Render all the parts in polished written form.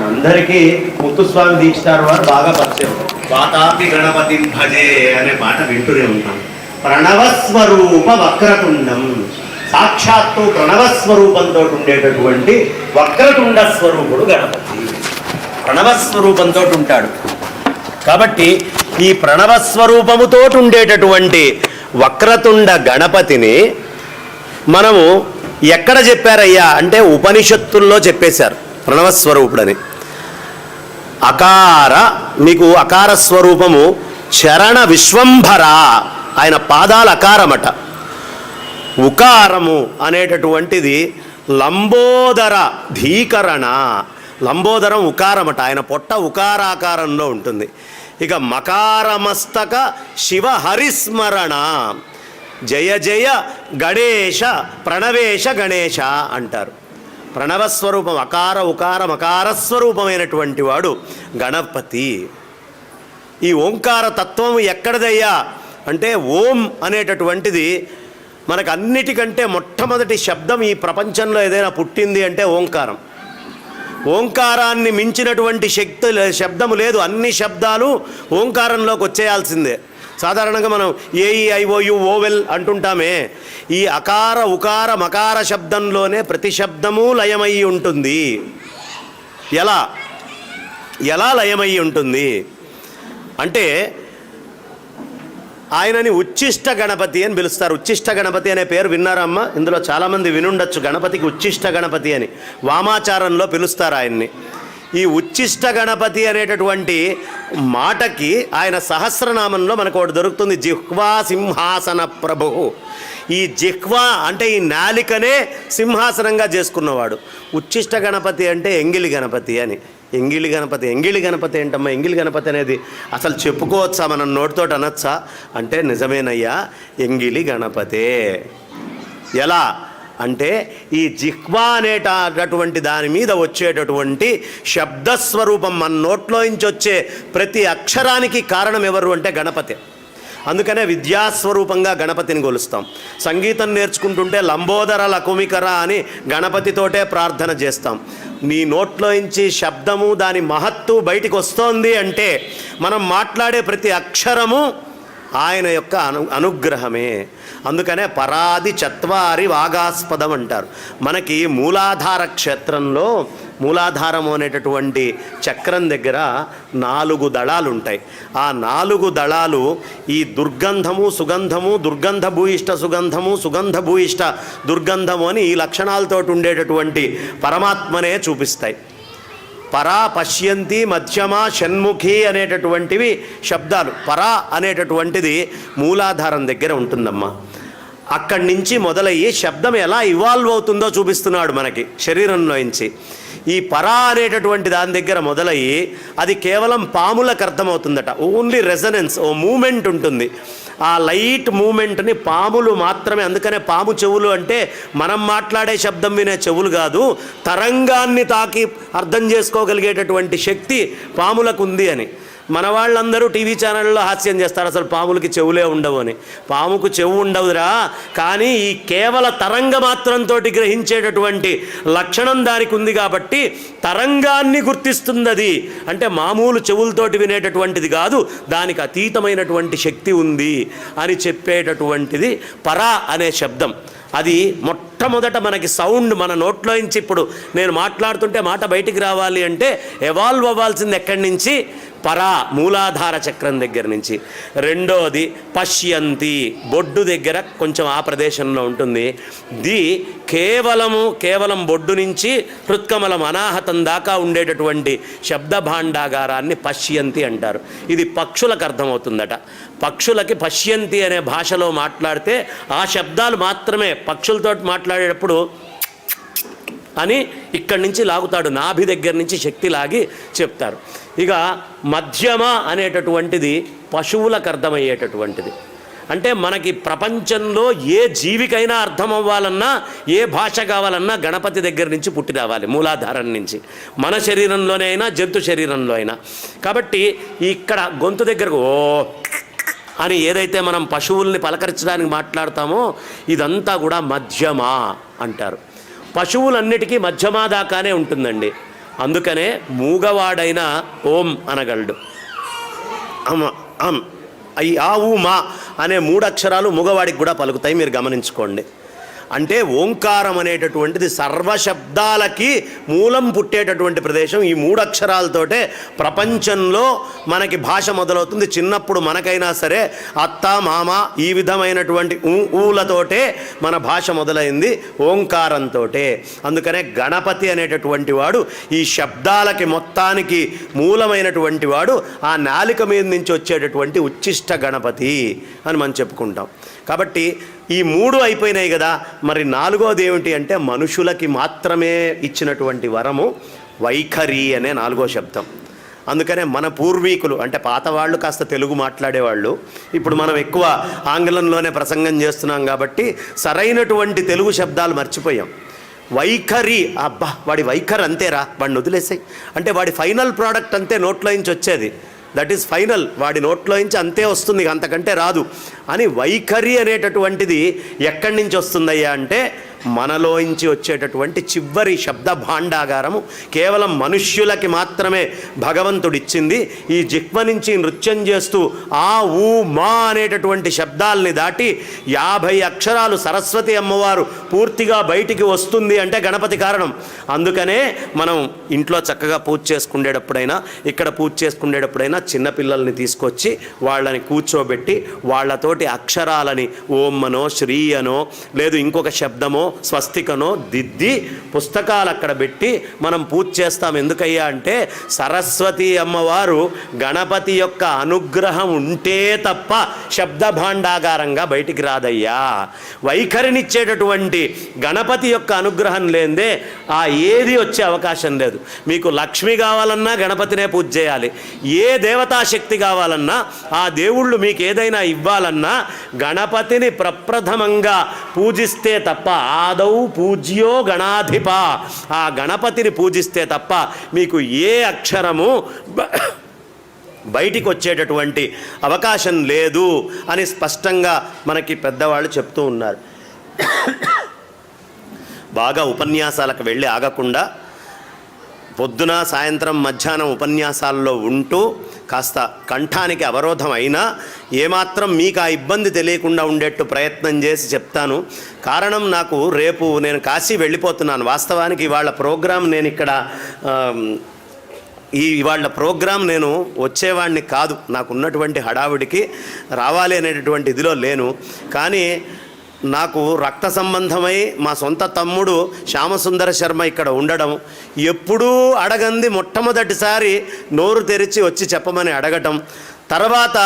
మనందరికీ ముత్తుస్వామి దీక్షితారు వారు బాగా పరిచయం. వాతాపి గణపతి భజే అనే పాట వింటూనే ఉంటాం. ప్రణవస్వరూప వక్రతుండం, సాక్షాత్తు ప్రణవస్వరూపంతో ఉండేటటువంటి వక్రతుండ స్వరూపుడు గణపతి. ప్రణవస్వరూపంతో ఉంటాడు కాబట్టి ఈ ప్రణవస్వరూపముతో ఉండేటటువంటి వక్రతుండ గణపతిని మనము ఎక్కడ చెప్పారయ్యా అంటే ఉపనిషత్తుల్లో చెప్పేశారు ప్రణవస్వరూపుడని. అకార, మీకు అకార స్వరూపము చరణ విశ్వంభర, ఆయన పాదాల అకారమట. ఉకారము అనేటటువంటిది లంబోదర ధీకరణ, లంబోదరం ఉకారమట, ఆయన పొట్ట ఉకారాకారంలో ఉంటుంది. ఇక మకారమస్తక శివ హరిస్మరణ, జయ జయ గణేశ ప్రణవేశ గణేశ అంటారు. ప్రణవస్వరూపం అకార ఉకార మకారస్వరూపమైనటువంటి వాడు గణపతి. ఈ ఓంకార తత్వం ఎక్కడదయ్యా అంటే ఓం అనేటటువంటిది మనకు అన్నిటికంటే మొట్టమొదటి శబ్దం ఈ ప్రపంచంలో ఏదైనా పుట్టింది అంటే ఓంకారం. ఓంకారాన్ని మించినటువంటి శబ్దము లేదు. అన్ని శబ్దాలు ఓంకారంలోకి వచ్చేయాల్సిందే. సాధారణంగా మనం ఏఈఐఓయు ఓవెల్ అంటుంటామే, ఈ అకార ఉకార మకార శబ్దంలోనే ప్రతి శబ్దము లయమయ్యి ఉంటుంది. ఎలా లయమయ్యి ఉంటుంది అంటే ఆయనని ఉచ్చిష్ట గణపతి అని పిలుస్తారు. ఉచ్చిష్ట గణపతి అనే పేరు విన్నారమ్మా? ఇందులో చాలామంది వినుండొచ్చు. గణపతికి ఉచ్చిష్ట గణపతి అని వామాచారంలో పిలుస్తారు ఆయన్ని. ఈ ఉచ్చిష్ట గణపతి అనేటటువంటి మాటకి ఆయన సహస్రనామంలో మనకు ఒకటి దొరుకుతుంది, జిహ్వా సింహాసన ప్రభు. ఈ జిహ్వా అంటే ఈ నాలికనే సింహాసనంగా చేసుకున్నవాడు. ఉచ్చిష్ట గణపతి అంటే ఎంగిలి గణపతి అని. ఎంగిలి గణపతి ఏంటమ్మా? ఎంగిలి గణపతి అనేది అసలు చెప్పుకోవచ్చా? మనం నోటితోటి అనొచ్చా అంటే నిజమేనయ్యా, ఎంగిలి గణపతే. ఎలా అంటే ఈ జిహ్వా అనేటటువంటి దాని మీద వచ్చేటటువంటి శబ్దస్వరూపం, మన నోట్లోంచి వచ్చే ప్రతి అక్షరానికి కారణం ఎవరు అంటే గణపతి. అందుకనే విద్యాస్వరూపంగా గణపతిని కొలుస్తాం. సంగీతం నేర్చుకుంటుంటే లంబోదర లకుమికర అని గణపతితోటే ప్రార్థన చేస్తాం. నీ నోట్లోంచి శబ్దము దాని మహత్తు బయటికి వస్తోంది అంటే మనం మాట్లాడే ప్రతి అక్షరము ఆయన యొక్క అనుగ్రహమే. అందుకనే పరాది చత్వారి వాగాస్పదం అంటారు. మనకి మూలాధార క్షేత్రంలో మూలాధారము అనేటటువంటి చక్రం దగ్గర 4 దళాలు ఉంటాయి. ఆ 4 దళాలు ఈ దుర్గంధము సుగంధము, దుర్గంధ భూయిష్ట సుగంధము, సుగంధ భూయిష్ట దుర్గంధము అని ఈ లక్షణాలతో ఉండేటటువంటి పరమాత్మనే చూపిస్తాయి. పరా, పశ్యంతి, మధ్యమ, షణ్ముఖి అనేటటువంటివి శబ్దాలు. పరా అనేటటువంటిది మూలాధారం దగ్గర ఉంటుందమ్మా. అక్కడి నుంచి మొదలయ్యి శబ్దం ఎలా ఇవాల్వ్ అవుతుందో చూపిస్తున్నాడు మనకి శరీరంలోంచి. ఈ పరా అనేటటువంటి దాని దగ్గర మొదలయ్యి అది కేవలం పాములకు అర్థమవుతుందట. ఓన్లీ రెజనెన్స్, ఓ మూమెంట్ ఉంటుంది. ఆ లైట్ మూమెంట్ని పాములు మాత్రమే, అందుకనే పాము చెవులు అంటే మనం మాట్లాడే శబ్దం వినే చెవులు కాదు, తరంగాన్ని తాకి అర్థం చేసుకోగలిగేటటువంటి శక్తి పాములకు ఉంది అని. మన వాళ్ళందరూ టీవీ ఛానళ్ళలో హాస్యం చేస్తారు, అసలు పాములకి చెవులే ఉండవు అని. పాముకు చెవు ఉండవురా, కానీ ఈ కేవల తరంగ మాత్రంతో గ్రహించేటటువంటి లక్షణం దానికి ఉంది కాబట్టి తరంగాన్ని గుర్తిస్తుంది. అది అంటే మామూలు చెవులతోటి వినేటటువంటిది కాదు, దానికి అతీతమైనటువంటి శక్తి ఉంది అని చెప్పేటటువంటిది పరా అనే శబ్దం. అది మొట్టమొదట మనకి సౌండ్ మన నోట్లోంచి ఇప్పుడు నేను మాట్లాడుతుంటే మాట బయటికి రావాలి అంటే ఎవాల్వ్ అవ్వాల్సింది ఎక్కడి నుంచి? పరా, మూలాధార చక్రం దగ్గర నుంచి. రెండోది పశ్యంతి, బొడ్డు దగ్గర కొంచెం ఆ ప్రదేశంలో ఉంటుంది. కేవలం బొడ్డు నుంచి హృత్కమలం అనాహతం దాకా ఉండేటటువంటి శబ్ద భాండాగారాన్ని పశ్యంతి అంటారు. ఇది పక్షులకు అర్థమవుతుందట. పక్షులకి పశ్యంతి అనే భాషలో మాట్లాడితే ఆ శబ్దాలు మాత్రమే. పక్షులతో మాట్లాడేటప్పుడు అని ఇక్కడి నుంచి లాగుతాడు, నాభి దగ్గర నుంచి శక్తి లాగి చెప్తారు. ఇక మధ్యమ అనేటటువంటిది పశువులకు అర్థమయ్యేటటువంటిది. అంటే మనకి ప్రపంచంలో ఏ జీవికైనా అర్థం అవ్వాలన్నా, ఏ భాష కావాలన్నా గణపతి దగ్గర నుంచి పుట్టి రావాలి, మూలాధారం నుంచి. మన శరీరంలోనే అయినా జంతు శరీరంలో అయినా. కాబట్టి ఇక్కడ గొంతు దగ్గరకు ఓ అని ఏదైతే మనం పశువుల్ని పలకరించడానికి మాట్లాడతామో ఇదంతా కూడా మధ్యమ అంటారు. పశువులన్నిటికీ మధ్యమా దాకానే ఉంటుందండి. అందుకనే మూగవాడైన ఓం అనగలడు. అమ అమ్ అయి ఆ ఊ మా అనే 3 అక్షరాలు మూగవాడికి కూడా పలుకుతాయి, మీరు గమనించుకోండి. అంటే ఓంకారం అనేటటువంటిది సర్వశబ్దాలకి మూలం పుట్టేటటువంటి ప్రదేశం. ఈ 3 అక్షరాలతోటే ప్రపంచంలో మనకి భాష మొదలవుతుంది. చిన్నప్పుడు మనకైనా సరే అత్త మామ ఈ విధమైనటువంటి ఊలతోటే మన భాష మొదలైంది, ఓంకారంతో. అందుకనే గణపతి అనేటటువంటి వాడు ఈ శబ్దాలకి మొత్తానికి మూలమైనటువంటి వాడు. ఆ నాలిక మీద నుంచి వచ్చేటటువంటి ఉచ్చిష్ట గణపతి అని మనం చెప్పుకుంటాం. కాబట్టి ఈ 3 అయిపోయినాయి కదా, మరి 4వది ఏమిటి అంటే మనుషులకి మాత్రమే ఇచ్చినటువంటి వరము వైఖరి అనే 4వ శబ్దం. అందుకనే మన పూర్వీకులు అంటే పాతవాళ్ళు కాస్త తెలుగు మాట్లాడేవాళ్ళు, ఇప్పుడు మనం ఎక్కువ ఆంగ్లంలోనే ప్రసంగం చేస్తున్నాం కాబట్టి సరైనటువంటి తెలుగు శబ్దాలు మర్చిపోయాం. వైఖరి, అబ్బా వాడి వైఖరి అంతేరా, వాడిని వదిలేసాయి అంటే వాడి ఫైనల్ ప్రోడక్ట్ అంతే నోట్లో నుంచి వచ్చేది, దట్ ఈస్ ఫైనల్, వాడి నోట్లో నుంచి అంతే వస్తుంది, అంతకంటే రాదు అని. వైఖరి అనేటటువంటిది ఎక్కడి నుంచి వస్తుందయ్యా అంటే మనలోంచి వచ్చేటటువంటి చివరి శబ్ద భాండాగారము కేవలం మనుష్యులకి మాత్రమే భగవంతుడిచ్చింది. ఈ జిహ్వ నుంచి నృత్యం చేస్తూ ఆ ఊ మా అనేటటువంటి శబ్దాలని దాటి 50 అక్షరాలు సరస్వతి అమ్మవారు పూర్తిగా బయటికి వస్తుంది అంటే గణపతి కారణం. అందుకనే మనం ఇంట్లో చక్కగా పూజ చేసుకునేటప్పుడైనా, ఇక్కడ పూజ చేసుకునేటప్పుడైనా చిన్నపిల్లల్ని తీసుకొచ్చి వాళ్ళని కూర్చోబెట్టి వాళ్ళతోటి అక్షరాలని ఓం అనో శ్రీ అనో లేదు ఇంకొక శబ్దమో స్వస్తికనో దిద్ది పుస్తకాలు అక్కడ పెట్టి మనం పూజ చేస్తాం. ఎందుకయ్యా అంటే సరస్వతి అమ్మవారు గణపతి యొక్క అనుగ్రహం ఉంటే తప్ప శబ్ద భాండాగారంగా బయటికి రాదయ్యా. వైఖరినిచ్చేటటువంటి గణపతి యొక్క అనుగ్రహం లేదే ఆ ఏది వచ్చే అవకాశం లేదు. మీకు లక్ష్మి కావాలన్నా గణపతినే పూజ చేయాలి, ఏ దేవతాశక్తి కావాలన్నా ఆ దేవుళ్ళు మీకు ఏదైనా ఇవ్వాలన్నా గణపతిని ప్రప్రథమంగా పూజిస్తే తప్ప, ఆదౌ పూజ్యో గణాధిప, ఆ గణపతిని పూజిస్తే తప్ప మీకు ఏ అక్షరము బయటికి వచ్చేటటువంటి అవకాశం లేదు అని స్పష్టంగా మనకి పెద్దవాళ్ళు చెప్తూ ఉన్నారు. బాగా ఉపన్యాసాలకు వెళ్ళి ఆగకుండా పొద్దున సాయంత్రం మధ్యాహ్నం ఉపన్యాసాల్లో ఉంటూ కాస్త కంఠానికి అవరోధం అయినా ఏమాత్రం మీకు ఆ ఇబ్బంది తెలియకుండా ఉండేట్టు ప్రయత్నం చేసి చెప్తాను. కారణం నాకు రేపు నేను కాశీ వెళ్ళిపోతున్నాను. వాస్తవానికి ఇవాళ ప్రోగ్రాం నేను ఇక్కడ ఇవాళ ప్రోగ్రాం నేను వచ్చేవాడిని కాదు, నాకు ఉన్నటువంటి హడావుడికి రావాలి అనేటటువంటి ఇదిలో లేను. కానీ నాకు రక్త సంబంధమై మా సొంత తమ్ముడు శ్యామసుందర శర్మ ఇక్కడ ఉండడం, ఎప్పుడూ అడగంది మొట్టమొదటిసారి నోరు తెరిచి వచ్చి చెప్పమని అడగటం, తర్వాత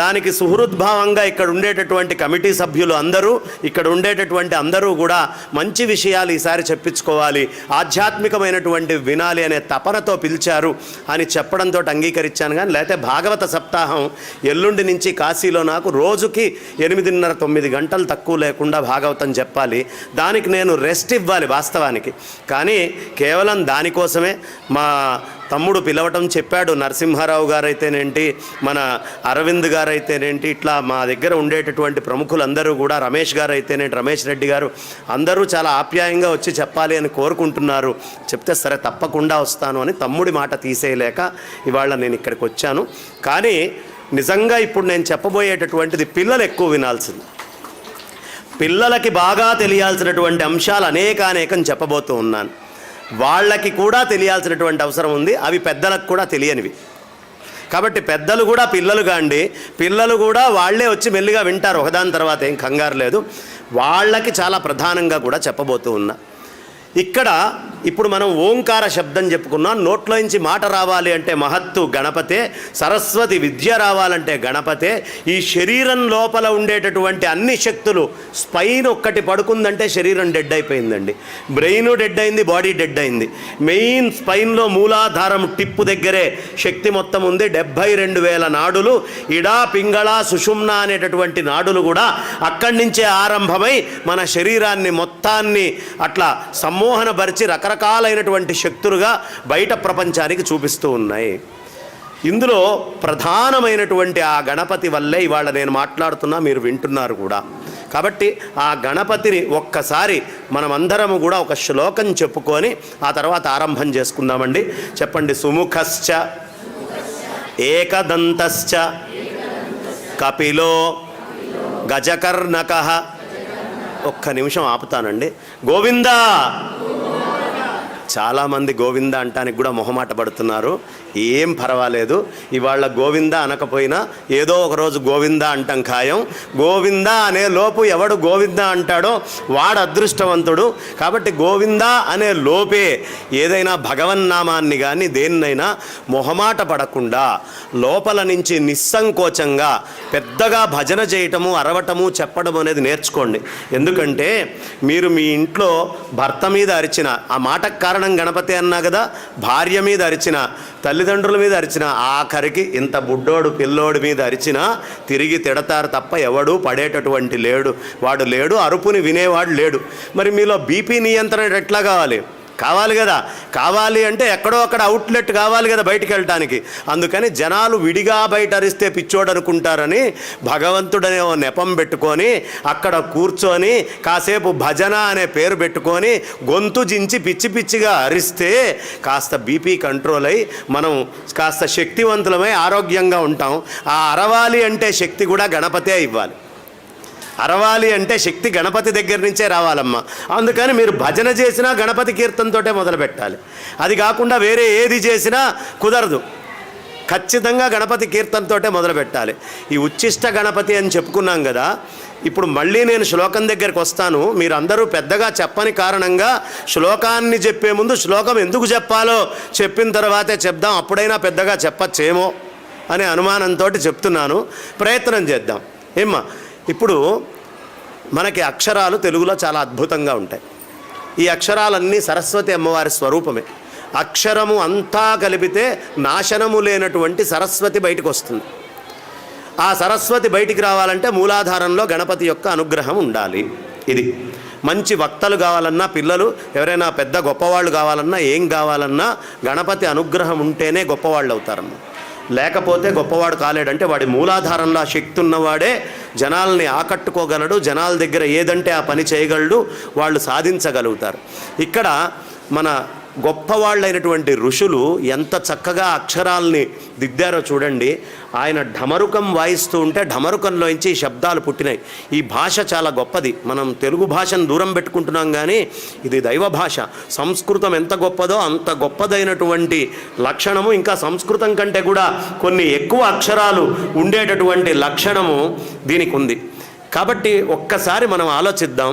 దానికి సుహృద్భావంగా ఇక్కడ ఉండేటటువంటి కమిటీ సభ్యులు అందరూ, ఇక్కడ ఉండేటటువంటి అందరూ కూడా మంచి విషయాలు ఈసారి చెప్పించుకోవాలి, ఆధ్యాత్మికమైనటువంటి వినాలి అనే తపనతో పిలిచారు అని చెప్పడంతో అంగీకరించాను. కానీ లేకపోతే భాగవత సప్తాహం ఎల్లుండి నుంచి కాశీలో నాకు రోజుకి 8:30-9 గంటలు తక్కువ లేకుండా భాగవతం చెప్పాలి. దానికి నేను రెస్ట్ ఇవ్వాలి వాస్తవానికి. కానీ కేవలం దానికోసమే మా తమ్ముడు పిలవటం చెప్పాడు. నరసింహారావు గారు అయితేనేంటి, మన అరవింద్ గారు అయితేనేంటి, ఇట్లా మా దగ్గర ఉండేటటువంటి ప్రముఖులందరూ కూడా, రమేష్ గారు అయితేనేంటి, రమేష్ రెడ్డి గారు అందరూ చాలా ఆప్యాయంగా వచ్చి చెప్పాలి అని కోరుకుంటున్నారు. చెప్తే సరే తప్పకుండా వస్తాను అని తమ్ముడి మాట తీసేయలేక ఇవాళ నేను ఇక్కడికి వచ్చాను. కానీ నిజంగా ఇప్పుడు నేను చెప్పబోయేటటువంటిది పిల్లలు ఎక్కువ వినాల్సింది. పిల్లలకి బాగా తెలియాల్సినటువంటి అంశాలు అనేకం చెప్పబోతూ ఉన్నాను. వాళ్ళకి కూడా తెలియాల్సినటువంటి అవసరం ఉంది, అవి పెద్దలకు కూడా తెలియనివి. కాబట్టి పెద్దలు కూడా పిల్లలు కాండి, పిల్లలు కూడా వాళ్ళే వచ్చి మెల్లిగా వింటారు, ఒకదాని తర్వాత ఏం కంగారు లేదు. వాళ్ళకి చాలా ప్రధానంగా కూడా చెప్పబోతూ ఉన్నా. ఇక్కడ ఇప్పుడు మనం ఓంకార శబ్దం చెప్పుకున్నాం. నోట్లోంచి మాట రావాలి అంటే మహత్తు గణపతే, సరస్వతి విద్య రావాలంటే గణపతే. ఈ శరీరం లోపల ఉండేటటువంటి అన్ని శక్తులు, స్పైన్ ఒక్కటి పడుకుందంటే శరీరం డెడ్ అయిపోయిందండి. బ్రెయిన్ డెడ్ అయింది, బాడీ డెడ్ అయింది. మెయిన్ స్పైన్లో మూలాధారం టిప్పు దగ్గరే శక్తి మొత్తం ఉంది. 72,000 నాడులు, ఇడా పింగళ సుషుమ్న అనేటటువంటి నాడులు కూడా అక్కడి నుంచే ఆరంభమై మన శరీరాన్ని మొత్తాన్ని అట్లా సమ్మోహనపరిచి రకరకాలైనటువంటి శక్తులుగా బయట ప్రపంచానికి చూపిస్తూ ఉన్నాయి. ఇందులో ప్రధానమైనటువంటి ఆ గణపతి వల్లే ఇవాళ నేను మాట్లాడుతున్నా, మీరు వింటున్నారు కూడా. కాబట్టి ఆ గణపతిని ఒక్కసారి మనమందరము కూడా ఒక శ్లోకం చెప్పుకొని ఆ తర్వాత ఆరంభం చేసుకుందామండి. చెప్పండి. సుముఖశ్చ ఏకదంతశ్చ కపిలో గజకర్ణకః. ఒక్క నిమిషం ఆపుతానండి. గోవిందా. చాలామంది గోవింద అంటానికి కూడా మొహమాట పడుతున్నారు. ఏం పర్వాలేదు, ఇవాళ గోవింద అనకపోయినా ఏదో ఒకరోజు గోవింద అంటాం ఖాయం. గోవింద అనే లోపు ఎవడు గోవింద అంటాడో వాడు అదృష్టవంతుడు. కాబట్టి గోవింద అనే లోపే ఏదైనా భగవన్నామాన్ని కానీ దేన్నైనా మొహమాట పడకుండా లోపల నుంచి నిస్సంకోచంగా పెద్దగా భజన చేయటము, అరవటము, చెప్పడం అనేది నేర్చుకోండి. ఎందుకంటే మీరు మీ ఇంట్లో భర్త మీద అరిచిన, ఆ మాటకు కారణం గణపతి అన్నా కదా, భార్య మీద అరిచిన, తల్లిదండ్రుల మీద అరిచిన, ఆఖరికి ఇంత బుడ్డోడు పిల్లోడి మీద అరిచినా తిరిగి తిడతారు తప్ప ఎవడు పడేటటువంటి లేడు, వాడు లేడు, అరుపుని వినేవాడు లేడు. మరి మీలో బీపీ నియంత్రణ ఎట్లా కావాలి? కావాలి కదా. కావాలి అంటే ఎక్కడో అక్కడ అవుట్లెట్ కావాలి కదా బయటికి వెళ్ళటానికి. అందుకని జనాలు విడిగా బయట అరిస్తే పిచ్చోడు అనుకుంటారని భగవంతుడనే ఓ నెపం పెట్టుకొని అక్కడ కూర్చొని కాసేపు భజన అనే పేరు పెట్టుకొని గొంతు జించి పిచ్చి పిచ్చిగా అరిస్తే కాస్త బీపీ కంట్రోల్ అయ్యి మనం కాస్త శక్తివంతులమై ఆరోగ్యంగా ఉంటాం. ఆ అరవాలి అంటే శక్తి కూడా గణపతే ఇవ్వాలి. అరవాలి అంటే శక్తి గణపతి దగ్గర నుంచే రావాలమ్మా. అందుకని మీరు భజన చేసినా గణపతి కీర్తనతోటే మొదలు పెట్టాలి. అది కాకుండా వేరే ఏది చేసినా కుదరదు. ఖచ్చితంగా గణపతి కీర్తనతోటే మొదలు పెట్టాలి. ఈ ఉచ్చిష్ట గణపతి అని చెప్పుకున్నాం కదా. ఇప్పుడు మళ్ళీ నేను శ్లోకం దగ్గరికి వస్తాను. మీరందరూ పెద్దగా చెప్పని కారణంగా శ్లోకాన్ని చెప్పే ముందు శ్లోకం ఎందుకు చెప్పాలో చెప్పిన తర్వాతే చెప్దాం, అప్పుడైనా పెద్దగా చెప్పచ్చేమో అనే అనుమానంతో చెప్తున్నాను. ప్రయత్నం చేద్దాం. ఏమ్మా, ఇప్పుడు మనకి అక్షరాలు తెలుగులో చాలా అద్భుతంగా ఉంటాయి. ఈ అక్షరాలన్నీ సరస్వతి అమ్మవారి స్వరూపమే. అక్షరము అంతా కలిపితే నాశనము లేనటువంటి సరస్వతి బయటకు వస్తుంది. ఆ సరస్వతి బయటికి రావాలంటే మూలాధారంలో గణపతి యొక్క అనుగ్రహం ఉండాలి. ఇది మంచి వక్తలు కావాలన్నా, పిల్లలు ఎవరైనా పెద్ద గొప్పవాళ్ళు కావాలన్నా, ఏం కావాలన్నా గణపతి అనుగ్రహం ఉంటేనే గొప్పవాళ్ళు అవుతారమ్మా. లేకపోతే గొప్పవాడు కాలేడంటే వాడి మూలాధారంలో ఆ శక్తి ఉన్నవాడే జనాల్ని ఆకట్టుకోగలడు, జనాల దగ్గర ఏదంటే ఆ పని చేయగలడు, వాళ్ళు సాధించగలుగుతారు. ఇక్కడ మన గొప్పవాళ్ళైనటువంటి ఋషులు ఎంత చక్కగా అక్షరాల్ని దిద్దారో చూడండి. ఆయన ఢమరుకం వాయిస్తూ ఉంటే ఢమరుకంలోంచి ఈ శబ్దాలు పుట్టినాయి. ఈ భాష చాలా గొప్పది. మనం తెలుగు భాషను దూరం పెట్టుకుంటున్నాం కానీ ఇది దైవ భాష. సంస్కృతం ఎంత గొప్పదో అంత గొప్పదైనటువంటి లక్షణము, ఇంకా సంస్కృతం కంటే కూడా కొన్ని ఎక్కువ అక్షరాలు ఉండేటటువంటి లక్షణము దీనికి ఉంది. కాబట్టి ఒక్కసారి మనం ఆలోచిద్దాం.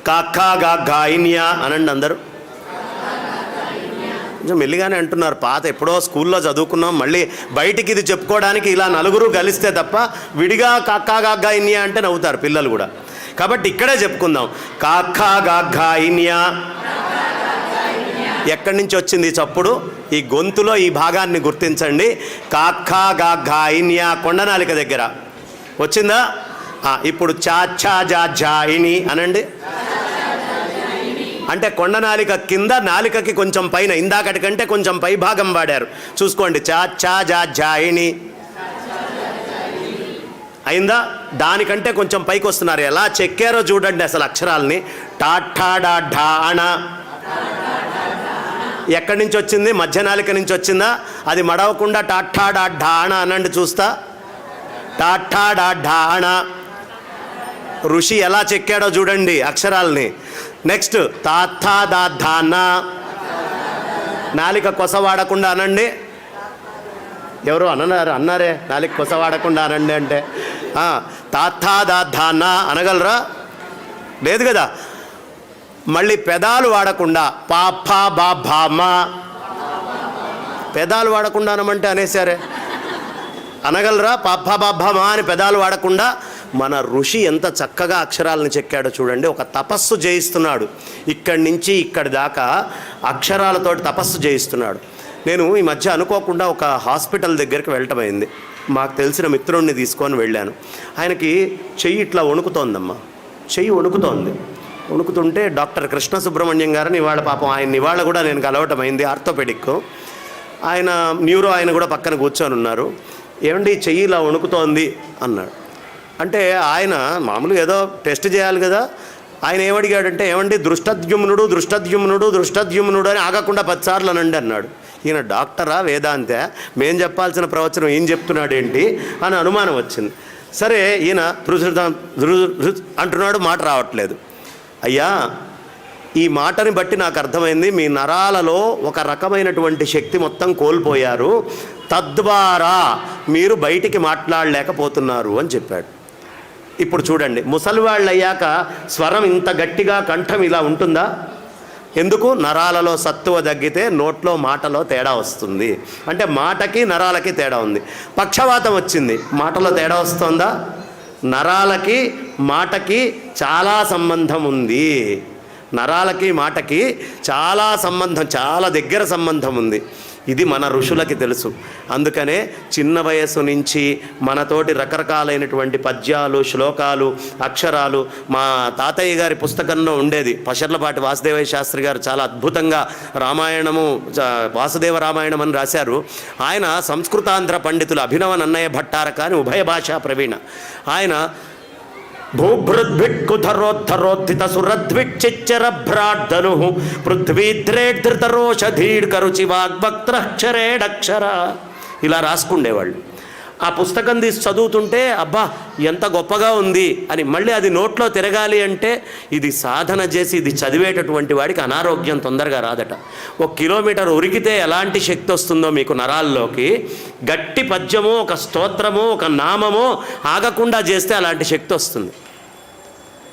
కాకా గా గాయిన్యా అనండి అందరూ. కొంచెం మెల్లిగానే అంటున్నారు. పాత ఎప్పుడో స్కూల్లో చదువుకున్నాం, మళ్ళీ బయటికి ఇది చెప్పుకోవడానికి ఇలా నలుగురు కలిస్తే తప్ప విడిగా కాకా గాగ్గా ఇన్యా అంటే నవ్వుతారు పిల్లలు కూడా. కాబట్టి ఇక్కడే చెప్పుకుందాం. కాకా గాగ్గా ఇన్యా. ఎక్కడి నుంచి వచ్చింది ఈ చప్పుడు? ఈ గొంతులో ఈ భాగాన్ని గుర్తించండి. కాకా గాగ్గా ఇన్యా కొండనాలిక దగ్గర వచ్చిందా? ఇప్పుడు చా ఛా జా ఝా ఇని అనండి. అంటే కొండనాలిక కింద, నాలికకి కొంచెం పైన, ఇందాకటి కంటే కొంచెం పై భాగం వాడారు. చూసుకోండి. చా ఛా జా ఝాయిని అయిందా? దానికంటే కొంచెం పైకి వస్తున్నారు. ఎలా చెక్కారో చూడండి అసలు అక్షరాలని. టాఠా డా ఢా అణ ఎక్కడి నుంచి వచ్చింది? మధ్య నాలిక నుంచి వచ్చిందా? అది మడవకుండా టాఠా డా ఢా అణ అనండి చూస్తా. టాఠా డా ఢా అణ. ఋషి ఎలా చెక్కాడో చూడండి అక్షరాలని. నెక్స్ట్ తాథా దా ధాన. నాలిక కొస వాడకుండా అనండి. ఎవరు అన్నారే నాలిక కొస వాడకుండా అనండి అంటే తాథా దా ధాన అనగలరా? లేదు కదా. మళ్ళీ పెదాలు వాడకుండా పాపా బా భామా. పెదాలు వాడకుండా అనమంటే అనేసారే. అనగలరా? పాపా బా భామా అని పెదాలు వాడకుండా. మన ఋషి ఎంత చక్కగా అక్షరాలను చెక్కాడో చూడండి. ఒక తపస్సు చేయిస్తున్నాడు. ఇక్కడి నుంచి ఇక్కడి దాకా అక్షరాలతోటి తపస్సు చేయిస్తున్నాడు. నేను ఈ మధ్య అనుకోకుండా ఒక హాస్పిటల్ దగ్గరికి వెళ్ళటమైంది. మాకు తెలిసిన మిత్రుడిని తీసుకొని వెళ్ళాను. ఆయనకి చెయ్యి ఇట్లా వణుకుతోందమ్మా. చెయ్యి వణుకుతోంది. వణుకుతుంటే డాక్టర్ కృష్ణ సుబ్రహ్మణ్యం గారిని ఇవాళ పాపం ఆయన ఇవాళ కూడా నేను కలవటమైంది. ఆర్థోపెడిక్ ఆయన న్యూరో ఆయన కూడా పక్కన కూర్చొని ఉన్నారు. ఏమండి చెయ్యి ఇలా వణుకుతోంది అన్నాడు. అంటే ఆయన మామూలుగా ఏదో టెస్ట్ చేయాలి కదా, ఆయన ఏమడిగాడంటే, ఏమండి దృష్టద్యుమ్నుడు దృష్టద్యుమ్నుడు దృష్టద్యుమ్నుడు అని ఆగకుండా 10 సార్లు అనండి అన్నాడు. ఈయన డాక్టరా వేదాంతే, మేం చెప్పాల్సిన ప్రవచనం ఏం చెప్తున్నాడు ఏంటి అని అనుమానం వచ్చింది. సరే ఈయన అంటున్నాడు, మాట రావట్లేదు. అయ్యా, ఈ మాటని బట్టి నాకు అర్థమైంది, మీ నరాలలో ఒక రకమైనటువంటి శక్తి మొత్తం కోల్పోయారు, తద్వారా మీరు బయటికి మాట్లాడలేకపోతున్నారు అని చెప్పాడు. ఇప్పుడు చూడండి, ముసలివాళ్ళు అయ్యాక స్వరం ఇంత గట్టిగా కంఠం ఇలా ఉంటుందా? ఎందుకు? నరాలలో సత్తువ తగ్గితే నోట్లో మాటలో తేడా వస్తుంది. అంటే మాటకి నరాలకి తేడా ఉంది. పక్షవాతం వచ్చింది, మాటలో తేడా వస్తుందా? నరాలకి మాటకి చాలా సంబంధం ఉంది. నరాలకి మాటకి చాలా సంబంధం, చాలా దగ్గర సంబంధం ఉంది. ఇది మన ఋషులకి తెలుసు. అందుకనే చిన్న వయస్సు నుంచి మనతోటి రకరకాలైనటువంటి పద్యాలు, శ్లోకాలు, అక్షరాలు మా తాతయ్య గారి పుస్తకంలో ఉండేది. పశర్లపాటి వాసుదేవయ్య శాస్త్రి గారు చాలా అద్భుతంగా రామాయణము, వాసుదేవ రామాయణం అని రాశారు. ఆయన సంస్కృతాంధ్ర పండితులు అభినవ నన్నయ్య భట్టారక అని ఉభయ భాషా ప్రవీణ. ఆయన భూభృద్భిట్కుధరోద్ధరోత్థిత సురద్విచ్చిచ్చరభ్రాడ్ధను పృథ్వీద్రేద్ధృతరోషధీడ్కరుచి వాగ్భక్త్రక్షరేడక్షర ఇలా రాసుకుండేవాళ్ళు. ఆ పుస్తకం తీసి చదువుతుంటే అబ్బా ఎంత గొప్పగా ఉంది అని. మళ్ళీ అది నోట్లో తిరగాలి అంటే ఇది సాధన చేసి ఇది చదివేటటువంటి వాడికి అనారోగ్యం తొందరగా రాదట. 1 కిలోమీటర్ ఉరికితే ఎలాంటి శక్తి వస్తుందో మీకు నరాల్లోకి, గట్టి పద్యమో ఒక స్తోత్రమో ఒక నామమో ఆగకుండా చేస్తే అలాంటి శక్తి వస్తుంది.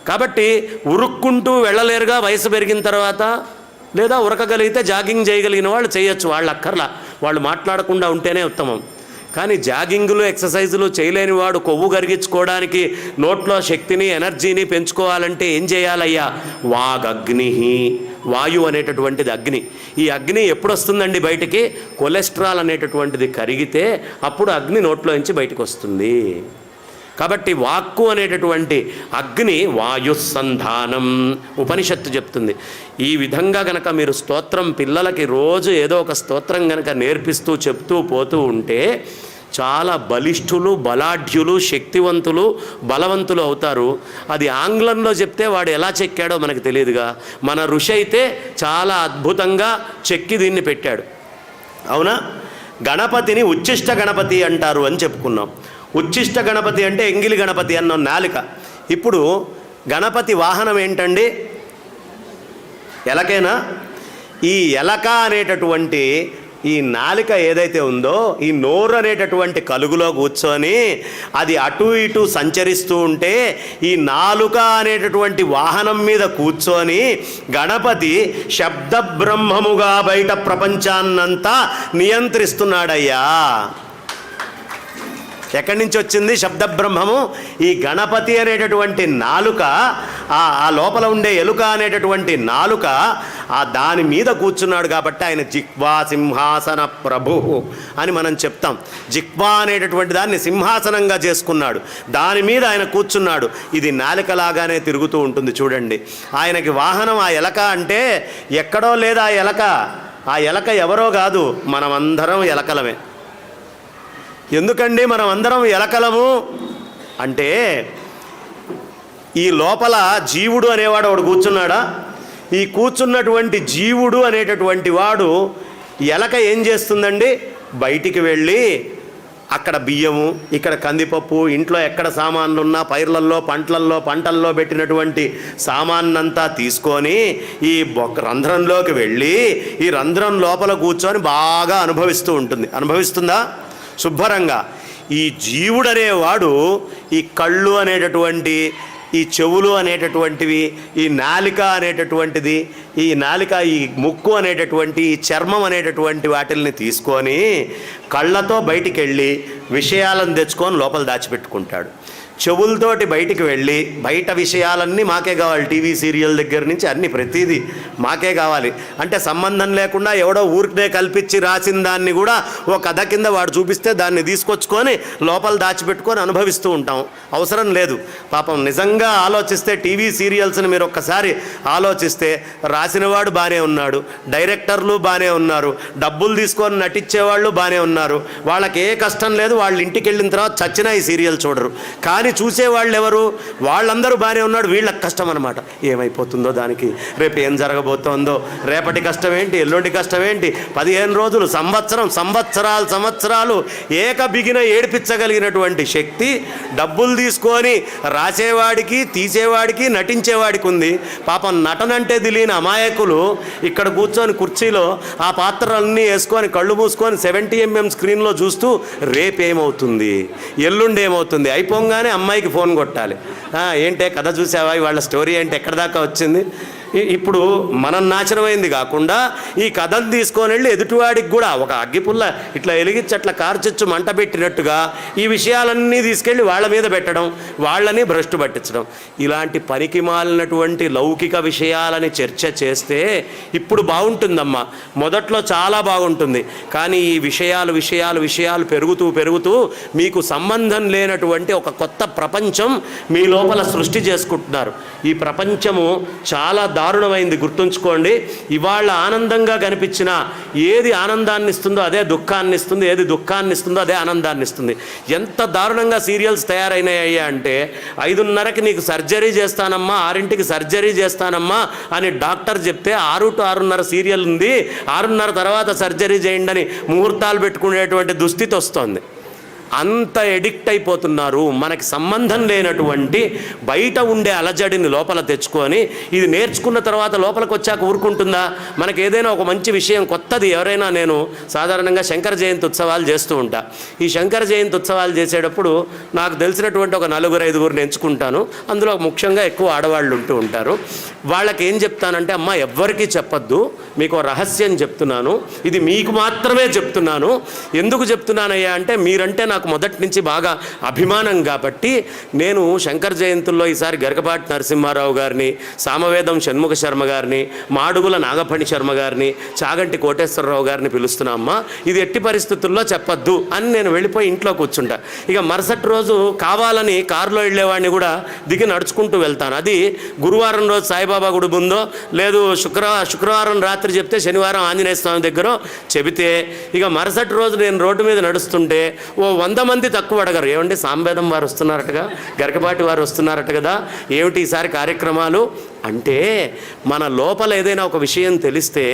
కాబట్టి ఉరుక్కుంటూ వెళ్ళలేరుగా వయసు పెరిగిన తర్వాత, లేదా ఉరకగలిగితే జాగింగ్ చేయగలిగిన వాళ్ళు చేయొచ్చు, వాళ్ళు అక్కర్లా, వాళ్ళు మాట్లాడకుండా ఉంటేనే ఉత్తమం. కానీ జాగింగులు ఎక్సర్సైజులు చేయలేని వాడు కొవ్వు కరిగించుకోవడానికి నోట్లో శక్తిని ఎనర్జీని పెంచుకోవాలంటే ఏం చేయాలయ్యా? వాగగ్ని, వాయు అనేటటువంటిది అగ్ని. ఈ అగ్ని ఎప్పుడు వస్తుందండి బయటికి? కొలెస్ట్రాల్ అనేటటువంటిది కరిగితే అప్పుడు అగ్ని నోట్లోంచి బయటకు వస్తుంది. కాబట్టి వాక్కు అనేటటువంటి అగ్ని వాయుస్సంధానం ఉపనిషత్తు చెప్తుంది. ఈ విధంగా గనక మీరు స్తోత్రం పిల్లలకి రోజు ఏదో ఒక స్తోత్రం గనక నేర్పిస్తూ చెప్తూ పోతూ ఉంటే చాలా బలిష్ఠులు, బలాఢ్యులు, శక్తివంతులు, బలవంతులు అవుతారు. అది ఆంగ్లంలో చెప్తే వాడు ఎలా చెక్కాడో మనకు తెలియదుగా, మన ఋషి అయితే చాలా అద్భుతంగా చెక్కి దీన్ని పెట్టాడు. అవునా? గణపతిని ఉచ్చిష్ట గణపతి అంటారు అని చెప్పుకున్నాం. ఉచ్చిష్ట గణపతి అంటే ఎంగిలి గణపతి అన్నాం, నాలిక. ఇప్పుడు గణపతి వాహనం ఏంటండి? ఎలకేనా? ఈ ఎలక అనేటటువంటి ఈ నాలిక ఏదైతే ఉందో, ఈ నోరు అనేటటువంటి కలుగులో కూర్చొని అది అటు ఇటు సంచరిస్తూ ఉంటే ఈ నాలుక అనేటటువంటి వాహనం మీద కూర్చొని గణపతి శబ్ద బ్రహ్మముగా బయట ప్రపంచాన్నంతా నియంత్రిస్తున్నాడయ్యా. ఎక్కడి నుంచి వచ్చింది శబ్ద బ్రహ్మము? ఈ గణపతి అనేటటువంటి నాలుక, ఆ లోపల ఉండే ఎలుక అనేటటువంటి నాలుక, ఆ దాని మీద కూర్చున్నాడు కాబట్టి ఆయన జిహ్వా సింహాసన ప్రభు అని మనం చెప్తాం. జిహ్వా అనేటటువంటి దాన్ని సింహాసనంగా చేసుకున్నాడు, దాని మీద ఆయన కూర్చున్నాడు. ఇది నాలికలాగానే తిరుగుతూ ఉంటుంది చూడండి. ఆయనకి వాహనం ఆ ఎలక అంటే ఎక్కడో లేదా ఆ ఎలక. ఆ ఎలక ఎవరో కాదు, మనమందరం ఎలకలమే. ఎందుకండి మనం అందరం ఎలకలము అంటే, ఈ లోపల జీవుడు అనేవాడు ఒకడు కూర్చున్నాడా? ఈ కూర్చున్నటువంటి జీవుడు అనేటటువంటి వాడు ఎలక ఏం చేస్తుందండి? బయటికి వెళ్ళి అక్కడ బియ్యము, ఇక్కడ కందిపప్పు, ఇంట్లో ఎక్కడ సామాన్లు ఉన్నా పైర్లల్లో పంటల్లో పెట్టినటువంటి సామాన్నంతా తీసుకొని ఈ రంధ్రంలోకి వెళ్ళి ఈ రంధ్రం లోపల కూర్చొని బాగా అనుభవిస్తూ ఉంటుంది. అనుభవిస్తుందా? శుభ్రంగా. ఈ జీవుడు అనేవాడు ఈ కళ్ళు అనేటటువంటి, ఈ చెవులు అనేటటువంటివి, ఈ నాలిక అనేటటువంటిది, ఈ నాలిక, ఈ ముక్కు అనేటటువంటి, ఈ చర్మం అనేటటువంటి వాటిల్ని తీసుకొని కళ్ళతో బయటికి వెళ్ళి విషయాలను తెచ్చుకొని లోపల దాచిపెట్టుకుంటాడు. చెవులతోటి బయటికి వెళ్ళి బయట విషయాలన్నీ మాకే కావాలి, టీవీ సీరియల్ దగ్గర నుంచి అన్నీ ప్రతిదీ మాకే కావాలి. అంటే సంబంధం లేకుండా ఎవడో ఊరికే కల్పించి రాసిన దాన్ని కూడా ఓ కథ కింద వాడు చూపిస్తే దాన్ని తీసుకొచ్చుకొని లోపల దాచిపెట్టుకొని అనుభవిస్తూ ఉంటాం. అవసరం లేదు. పాపం నిజంగా ఆలోచిస్తే టీవీ సీరియల్స్ని మీరు ఒక్కసారి ఆలోచిస్తే రాసినవాడు బాగానే ఉన్నాడు, డైరెక్టర్లు బాగానే ఉన్నారు, డబ్బులు తీసుకొని నటించేవాళ్ళు బాగానే ఉన్నారు, వాళ్ళకి ఏ కష్టం లేదు, వాళ్ళు ఇంటికి వెళ్ళిన తర్వాత చచ్చినా ఈ సీరియల్ చూడరు. కానీ కానీ చూసేవాళ్ళు ఎవరు? వాళ్ళందరూ బాగానే ఉన్నాడు, వీళ్ళకి కష్టం అనమాట. ఏమైపోతుందో దానికి, రేపు ఏం జరగబోతోందో, రేపటి కష్టం ఏంటి, ఎల్లుండి కష్టం ఏంటి, 15 రోజులు, సంవత్సరాలు బిగిన ఏడిపించగలిగినటువంటి శక్తి డబ్బులు తీసుకొని రాసేవాడికి, తీసేవాడికి, నటించేవాడికి ఉంది. పాపం నటనంటే తెలియని అమాయకులు ఇక్కడ కూర్చొని కుర్చీలో ఆ పాత్రలన్నీ వేసుకొని కళ్ళు మూసుకొని 70mm స్క్రీన్లో చూస్తూ రేపేమవుతుంది, ఎల్లుండి ఏమవుతుంది, అయిపోగానే అమ్మాయికి ఫోన్ కొట్టాలి. ఏంటే కథ చూసావా, వాళ్ళ స్టోరీ ఏంటి, ఎక్కడ దాకా వచ్చింది. ఇప్పుడు మనం నాశనమైంది కాకుండా ఈ కథను తీసుకొని వెళ్ళి ఎదుటివాడికి కూడా ఒక అగ్గిపుల్ల ఇట్లా ఎలిగించి అట్లా కార్చిచ్చు మంట పెట్టినట్టుగా ఈ విషయాలన్నీ తీసుకెళ్ళి వాళ్ళ మీద పెట్టడం, వాళ్ళని భ్రష్టు పట్టించడం, ఇలాంటి పనికి మాలినటువంటి లౌకిక విషయాలని చర్చ చేస్తే ఇప్పుడు బాగుంటుందమ్మా. మొదట్లో చాలా బాగుంటుంది, కానీ ఈ విషయాలు పెరుగుతూ మీకు సంబంధం లేనటువంటి ఒక కొత్త ప్రపంచం మీ లోపల సృష్టి చేసుకుంటున్నారు. ఈ ప్రపంచము చాలా దారుణమైంది, గుర్తుంచుకోండి. ఇవాళ ఆనందంగా కనిపించిన ఏది ఆనందాన్ని ఇస్తుందో అదే దుఃఖాన్ని ఇస్తుంది, ఏది దుఃఖాన్ని ఇస్తుందో అదే ఆనందాన్ని ఇస్తుంది. ఎంత దారుణంగా సీరియల్స్ తయారైనాయ్యా అంటే 5:30కి నీకు సర్జరీ చేస్తానమ్మా, 6ంటికి సర్జరీ చేస్తానమ్మా అని డాక్టర్ చెప్తే 6 to 6:30 సీరియల్ ఉంది, 6:30 తర్వాత సర్జరీ చేయండి అని ముహూర్తాలు పెట్టుకునేటువంటి దుస్థితి వస్తుంది. అంత ఎడిక్ట్ అయిపోతున్నారు. మనకి సంబంధం లేనటువంటి బయట ఉండే అలజడిని లోపల తెచ్చుకొని ఇది నేర్చుకున్న తర్వాత లోపలికి వచ్చాక ఊరుకుంటుందా? మనకి ఏదైనా ఒక మంచి విషయం కొత్తది ఎవరైనా, నేను సాధారణంగా శంకర జయంతి ఉత్సవాలు చేస్తూ ఉంటా. ఈ శంకర జయంతి ఉత్సవాలు చేసేటప్పుడు నాకు తెలిసినటువంటి ఒక 4-5 ఎంచుకుంటాను. అందులో ముఖ్యంగా ఎక్కువ ఆడవాళ్ళు ఉంటూ ఉంటారు. వాళ్ళకి ఏం చెప్తానంటే, అమ్మ ఎవ్వరికీ చెప్పొద్దు, మీకు రహస్యం చెప్తున్నాను, ఇది మీకు మాత్రమే చెప్తున్నాను. ఎందుకు చెప్తున్నానయ్యా అంటే మీరంటే నాకు మొదటి నుంచి బాగా అభిమానం కాబట్టి నేను శంకర జయంతుల్లో ఈసారి గరికపాటి నరసింహారావు గారిని, సామవేదం షణ్ముఖ శర్మ గారిని, మాడుగుల నాగఫణి శర్మ గారిని, చాగంటి కోటేశ్వరరావు గారిని పిలుస్తున్నా. అమ్మ ఇది ఎట్టి పరిస్థితుల్లో చెప్పొద్దు అని నేను వెళ్ళిపోయి ఇంట్లో కూర్చుంటా. ఇక మరుసటి రోజు కావాలని కారులో వెళ్ళేవాడిని కూడా దిగి నడుచుకుంటూ వెళ్తాను. అది గురువారం రోజు సాయిబాబా గుడి ముందో, లేదు శుక్రవారం రాత్రి చెప్తే శనివారం ఆంజనేయ స్వామి దగ్గర చెబితే, ఇక మరుసటి రోజు నేను రోడ్డు మీద నడుస్తుంటే ఓ 100 మంది తక్కువ అడగరు, ఏమండి సాంబేదం వారు వస్తున్నారటగా, గరికపాటి వారు వస్తున్నారట కదా, ఏమిటి ఈసారి కార్యక్రమాలు అంటే. మన లోపల ఏదైనా ఒక విషయం తెలిస్తే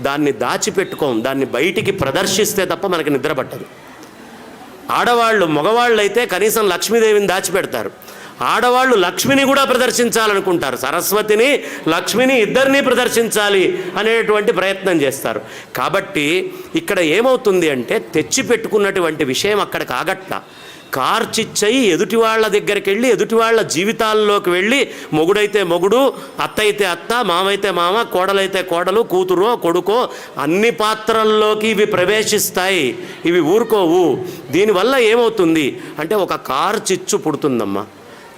దాన్ని దాచిపెట్టుకోం, దాన్ని బయటికి ప్రదర్శిస్తే తప్ప మనకి నిద్ర పట్టదు. ఆడవాళ్ళు, మగవాళ్ళు అయితే కనీసం లక్ష్మీదేవిని దాచిపెడతారు. ఆడవాళ్ళు లక్ష్మిని కూడా ప్రదర్శించాలనుకుంటారు, సరస్వతిని లక్ష్మిని ఇద్దరినీ ప్రదర్శించాలి అనేటువంటి ప్రయత్నం చేస్తారు. కాబట్టి ఇక్కడ ఏమవుతుంది అంటే తెచ్చిపెట్టుకున్నటువంటి విషయం అక్కడికి ఆగట్ల, కార్చిచ్చయి ఎదుటి వాళ్ళ దగ్గరికి వెళ్ళి ఎదుటి వాళ్ళ జీవితాల్లోకి వెళ్ళి, మొగుడైతే మొగుడు, అత్త అయితే అత్త, మామైతే మామ, కోడలైతే కోడలు, కూతురో కొడుకో అన్ని పాత్రల్లోకి ఇవి ప్రవేశిస్తాయి. ఇవి ఊరుకోవు. దీనివల్ల ఏమవుతుంది అంటే ఒక కార్చిచ్చు పుడుతుందమ్మా,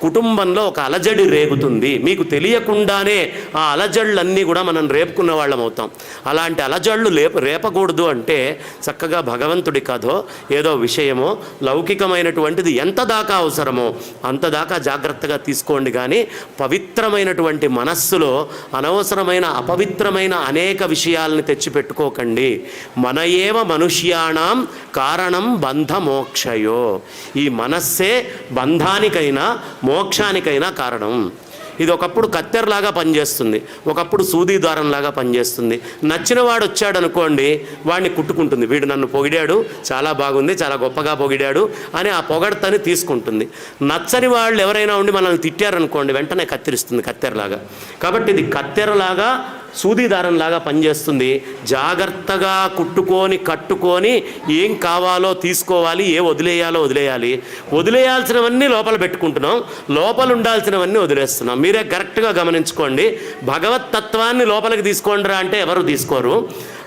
కుటుంబంలో ఒక అలజడి రేగుతుంది. మీకు తెలియకుండానే ఆ అలజడులన్నీ కూడా మనం రేపుకున్న వాళ్ళం అవుతాం. అలాంటి అలజడులు రేపకూడదు అంటే చక్కగా భగవంతుడి కథో ఏదో విషయమో లౌకికమైనటువంటిది ఎంత దాకా అవసరమో అంత దాకా జాగ్రత్తగా తీసుకోండి. కానీ పవిత్రమైనటువంటి మనస్సులో అనవసరమైన అపవిత్రమైన అనేక విషయాలని తెచ్చిపెట్టుకోకండి. మన ఏవ మనుష్యాణం కారణం బంధమోక్షయో. ఈ మనస్సే బంధానికైనా మోక్షానికైనా కారణం. ఇది ఒకప్పుడు కత్తెరలాగా పనిచేస్తుంది, ఒకప్పుడు సూది దారంలాగా పనిచేస్తుంది. నచ్చిన వాడు వచ్చాడు అనుకోండి, వాడిని కుట్టుకుంటుంది. వీడు నన్ను పొగిడాడు, చాలా బాగుంది, చాలా గొప్పగా పొగిడాడు అని ఆ పొగడతని తీసుకుంటుంది. నచ్చని వాళ్ళు ఎవరైనా ఉండి మనల్ని తిట్టారనుకోండి, వెంటనే కత్తిరిస్తుంది కత్తెరలాగా. కాబట్టి ఇది కత్తెరలాగా సూదిదారంలాగా పనిచేస్తుంది. జాగ్రత్తగా కట్టుకొని ఏం కావాలో తీసుకోవాలి, ఏ వదిలేయాలో వదిలేయాలి. వదిలేయాల్సినవన్నీ లోపల పెట్టుకుంటున్నాం, లోపల ఉండాల్సినవన్నీ వదిలేస్తున్నాం. మీరే కరెక్ట్గా గమనించుకోండి. భగవతత్వాన్ని లోపలికి తీసుకోండిరా అంటే ఎవరు తీసుకోరు.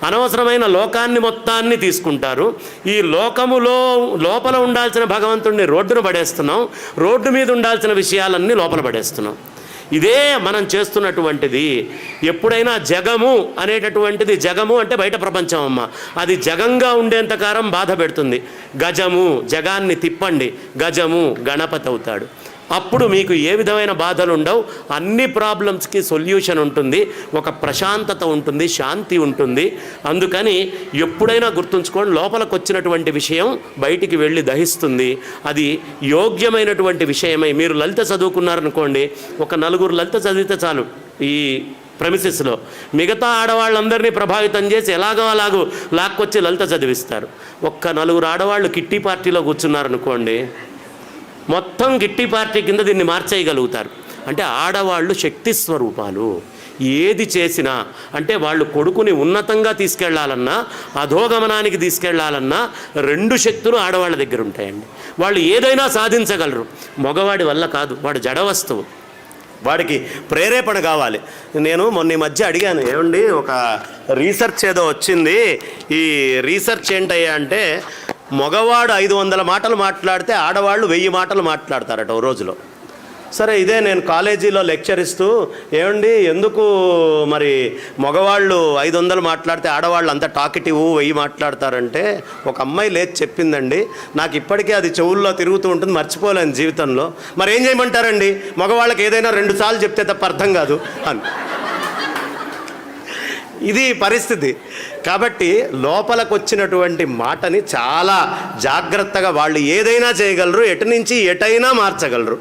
అనవసరమైన లోకాన్ని మొత్తాన్ని తీసుకుంటారు. ఈ లోపల ఉండాల్సిన భగవంతుడిని రోడ్డును పడేస్తున్నాం, రోడ్డు మీద ఉండాల్సిన విషయాలన్నీ లోపల పడేస్తున్నాం. ఇదే మనం చేస్తున్నటువంటిది. ఎప్పుడైనా జగము అనేటటువంటిది, జగము అంటే బయట ప్రపంచం అమ్మ, అది జగంగా ఉండేంతకాలం బాధ పెడుతుంది. గజము, జగాన్ని తిప్పండి, గజము గణపతి అవుతాడు. అప్పుడు మీకు ఏ విధమైన బాధలు ఉండవు, అన్ని ప్రాబ్లమ్స్కి సొల్యూషన్ ఉంటుంది, ఒక ప్రశాంతత ఉంటుంది, శాంతి ఉంటుంది. అందుకని ఎప్పుడైనా గుర్తుంచుకోండి, లోపలికి వచ్చినటువంటి విషయం బయటికి వెళ్ళి దహిస్తుంది. అది యోగ్యమైనటువంటి విషయమై మీరు లలిత చదువుకున్నారనుకోండి, ఒక 4 లలిత చదివితే చాలు ఈ ప్రెమిసెస్లో. మిగతా ఆడవాళ్ళందరినీ ప్రభావితం చేసి ఎలాగో అలాగూ లాక్కొచ్చి లలిత చదివిస్తారు. ఒక్క 4 ఆడవాళ్ళు కిట్టి పార్టీలో కూర్చున్నారనుకోండి, మొత్తం కిట్టి పార్టీ కింద దీన్ని మార్చేయగలుగుతారు. అంటే ఆడవాళ్ళు శక్తి స్వరూపాలు. ఏది చేసినా అంటే వాళ్ళు కొడుకుని ఉన్నతంగా తీసుకెళ్లాలన్నా, అధోగమనానికి తీసుకెళ్లాలన్నా 2 శక్తులు ఆడవాళ్ళ దగ్గర ఉంటాయండి. వాళ్ళు ఏదైనా సాధించగలరు. మగవాడి వల్ల కాదు, వాడు జడ వస్తువు, వాడికి ప్రేరేపణ కావాలి. నేను మొన్న ఈ మధ్య అడిగాను, ఏమండి ఒక రీసెర్చ్ ఏదో వచ్చింది, ఈ రీసెర్చ్ ఏంటయ్యా అంటే మగవాడు 500 మాటలు మాట్లాడితే ఆడవాళ్ళు 1000 మాటలు మాట్లాడతారట ఓ రోజులో. సరే, ఇదే నేను కాలేజీలో లెక్చర్ ఇస్తూ, ఏమండి ఎందుకు మరి మగవాళ్ళు 500 మాట్లాడితే ఆడవాళ్ళు అంత టాకిటివ్ 1000 మాట్లాడతారంటే, ఒక అమ్మాయి లేచి చెప్పిందండి, నాకు ఇప్పటికీ అది చెవుల్లో తిరుగుతూ ఉంటుంది, మర్చిపోలేను జీవితంలో. మరి ఏం చేయమంటారండి, మగవాళ్ళకి ఏదైనా 2 సార్లు చెప్తే తప్ప అర్థం కాదు అని. ఇది పరిస్థితి. కాబట్టి లోపలకు వచ్చినటువంటి మాటని చాలా జాగ్రత్తగా వాళ్ళు ఏదైనా చేయగలరు, ఎటు నుంచి ఎటైనా మార్చగలరు.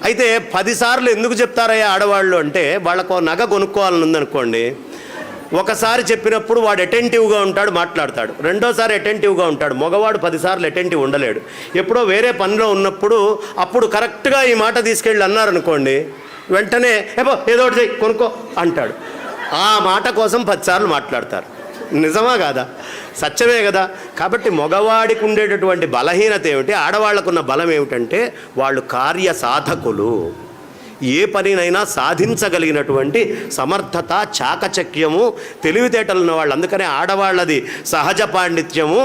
అయితే 10 సార్లు ఎందుకు చెప్తారయ్యా ఆడవాళ్ళు అంటే, వాళ్ళకు నగ కొనుక్కోవాలని ఉందనుకోండి, ఒకసారి చెప్పినప్పుడు వాడు అటెంటివ్గా ఉంటాడు, మాట్లాడతాడు. రెండోసారి అటెంటివ్గా ఉంటాడు. మగవాడు 10 సార్లు అటెంటివ్ ఉండలేడు. ఎప్పుడో వేరే పనిలో ఉన్నప్పుడు అప్పుడు కరెక్ట్గా ఈ మాట తీసుకెళ్ళి అన్నారనుకోండి, వెంటనే ఏదో ఒకటి కొనుక్కో అంటాడు. ఆ మాట కోసం 10 సార్లు మాట్లాడతారు. నిజమా కాదా? సత్యమే కదా. కాబట్టి మగవాడికి ఉండేటటువంటి బలహీనత ఏమిటి, ఆడవాళ్లకున్న బలం ఏమిటంటే వాళ్ళు కార్య సాధకులు. ఏ పనినైనా సాధించగలిగినటువంటి సమర్థత, చాకచక్యము, తెలివితేటలు ఉన్న వాళ్ళు. అందుకనే ఆడవాళ్ళది సహజ పాండిత్యము,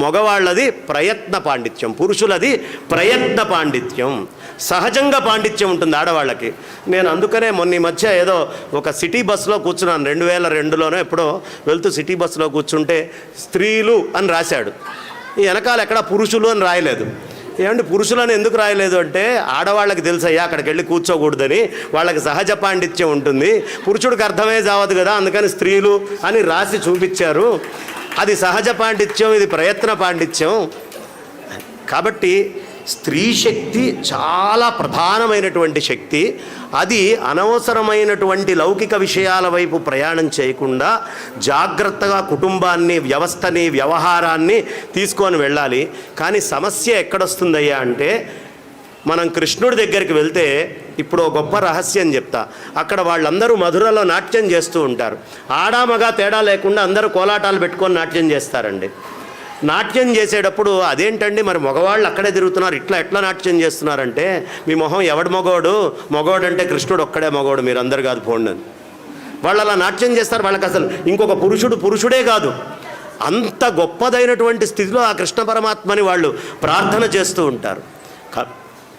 మగవాళ్ళది ప్రయత్న పాండిత్యం, పురుషులది ప్రయత్న పాండిత్యం. సహజంగా పాండిత్యం ఉంటుంది ఆడవాళ్ళకి. నేను అందుకనే మొన్న ఈ మధ్య ఏదో ఒక సిటీ బస్సులో కూర్చున్నాను, 2002లోనో ఎప్పుడో వెళ్తూ సిటీ బస్సులో కూర్చుంటే స్త్రీలు అని రాశాడు, ఈ వెనకాల ఎక్కడ పురుషులు అని రాయలేదు. ఏమంటే పురుషులని ఎందుకు రాయలేదు అంటే, ఆడవాళ్ళకి తెలుసయ్యా అక్కడికి వెళ్ళి కూర్చోకూడదని, వాళ్ళకి సహజ పాండిత్యం ఉంటుంది, పురుషుడికి అర్థమే చావదు కదా, అందుకని స్త్రీలు అని రాసి చూపించారు. అది సహజ పాండిత్యం, ఇది ప్రయత్న పాండిత్యం. కాబట్టి స్త్రీ శక్తి చాలా ప్రధానమైనటువంటి శక్తి. అది అనవసరమైనటువంటి లౌకిక విషయాల వైపు ప్రయాణం చేయకుండా జాగ్రత్తగా కుటుంబాన్ని, వ్యవస్థని, వ్యవహారాన్ని తీసుకొని వెళ్ళాలి. కానీ సమస్య ఎక్కడొస్తుందయ్యా అంటే, మనం కృష్ణుడి దగ్గరికి వెళ్తే, ఇప్పుడు గొప్ప రహస్యం చెప్తా, అక్కడ వాళ్ళందరూ మధురలో నాట్యం చేస్తూ ఉంటారు. ఆడామగా తేడా లేకుండా అందరూ కోలాటాలు పెట్టుకొని నాట్యం చేస్తారండి. నాట్యం చేసేటప్పుడు అదేంటండి మరి మగవాళ్ళు అక్కడే తిరుగుతున్నారు, ఎట్లా నాట్యం చేస్తున్నారంటే, మీ మొహం ఎవడు మగవాడు అంటే కృష్ణుడు ఒక్కడే మగవాడు, మీరు అందరు కాదు పోండి. వాళ్ళు అలా నాట్యం చేస్తారు. వాళ్ళకి అసలు ఇంకొక పురుషుడే కాదు, అంత గొప్పదైనటువంటి స్థితిలో ఆ కృష్ణ పరమాత్మని వాళ్ళు ప్రార్థన చేస్తూ ఉంటారు.